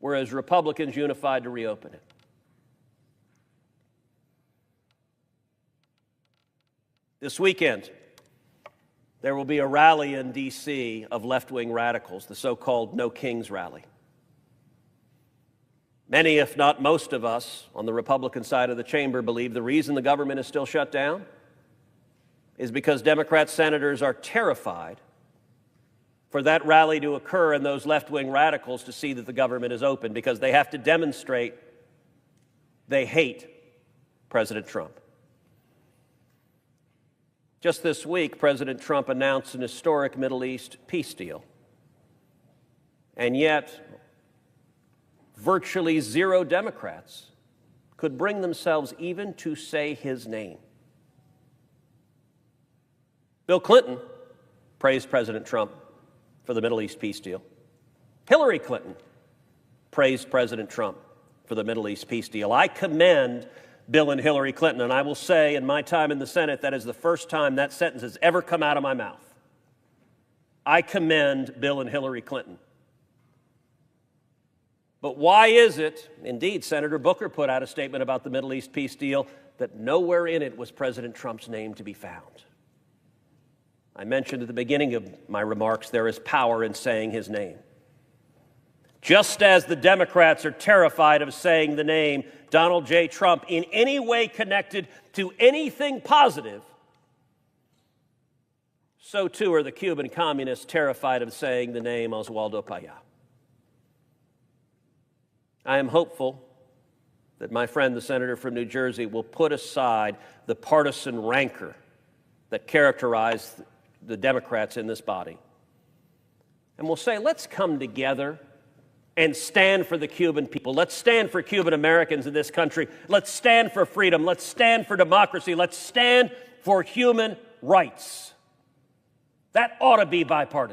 whereas Republicans unified to reopen it. This weekend, there will be a rally in D.C. of left-wing radicals, the so-called No Kings rally. Many, if not most of us, on the Republican side of the chamber believe the reason the government is still shut down is because Democrat senators are terrified for that rally to occur and those left-wing radicals to see that the government is open, because they have to demonstrate they hate President Trump. Just this week, President Trump announced an historic Middle East peace deal. And yet, virtually zero Democrats could bring themselves even to say his name. Bill Clinton praised President Trump for the Middle East peace deal. Hillary Clinton praised President Trump for the Middle East peace deal. I commend Bill and Hillary Clinton, and I will say in my time in the Senate, that is the first time that sentence has ever come out of my mouth. I commend Bill and Hillary Clinton. But why is it, indeed, Senator Booker put out a statement about the Middle East peace deal, that nowhere in it was President Trump's name to be found? I mentioned at the beginning of my remarks, there is power in saying his name. Just as the Democrats are terrified of saying the name Donald J. Trump in any way connected to anything positive, so too are the Cuban communists terrified of saying the name Oswaldo Paya. I am hopeful that my friend, the senator from New Jersey, will put aside the partisan rancor that characterized the Democrats in this body, and will say, let's come together and stand for the Cuban people. Let's stand for Cuban Americans in this country. Let's stand for freedom. Let's stand for democracy. Let's stand for human rights. That ought to be bipartisan.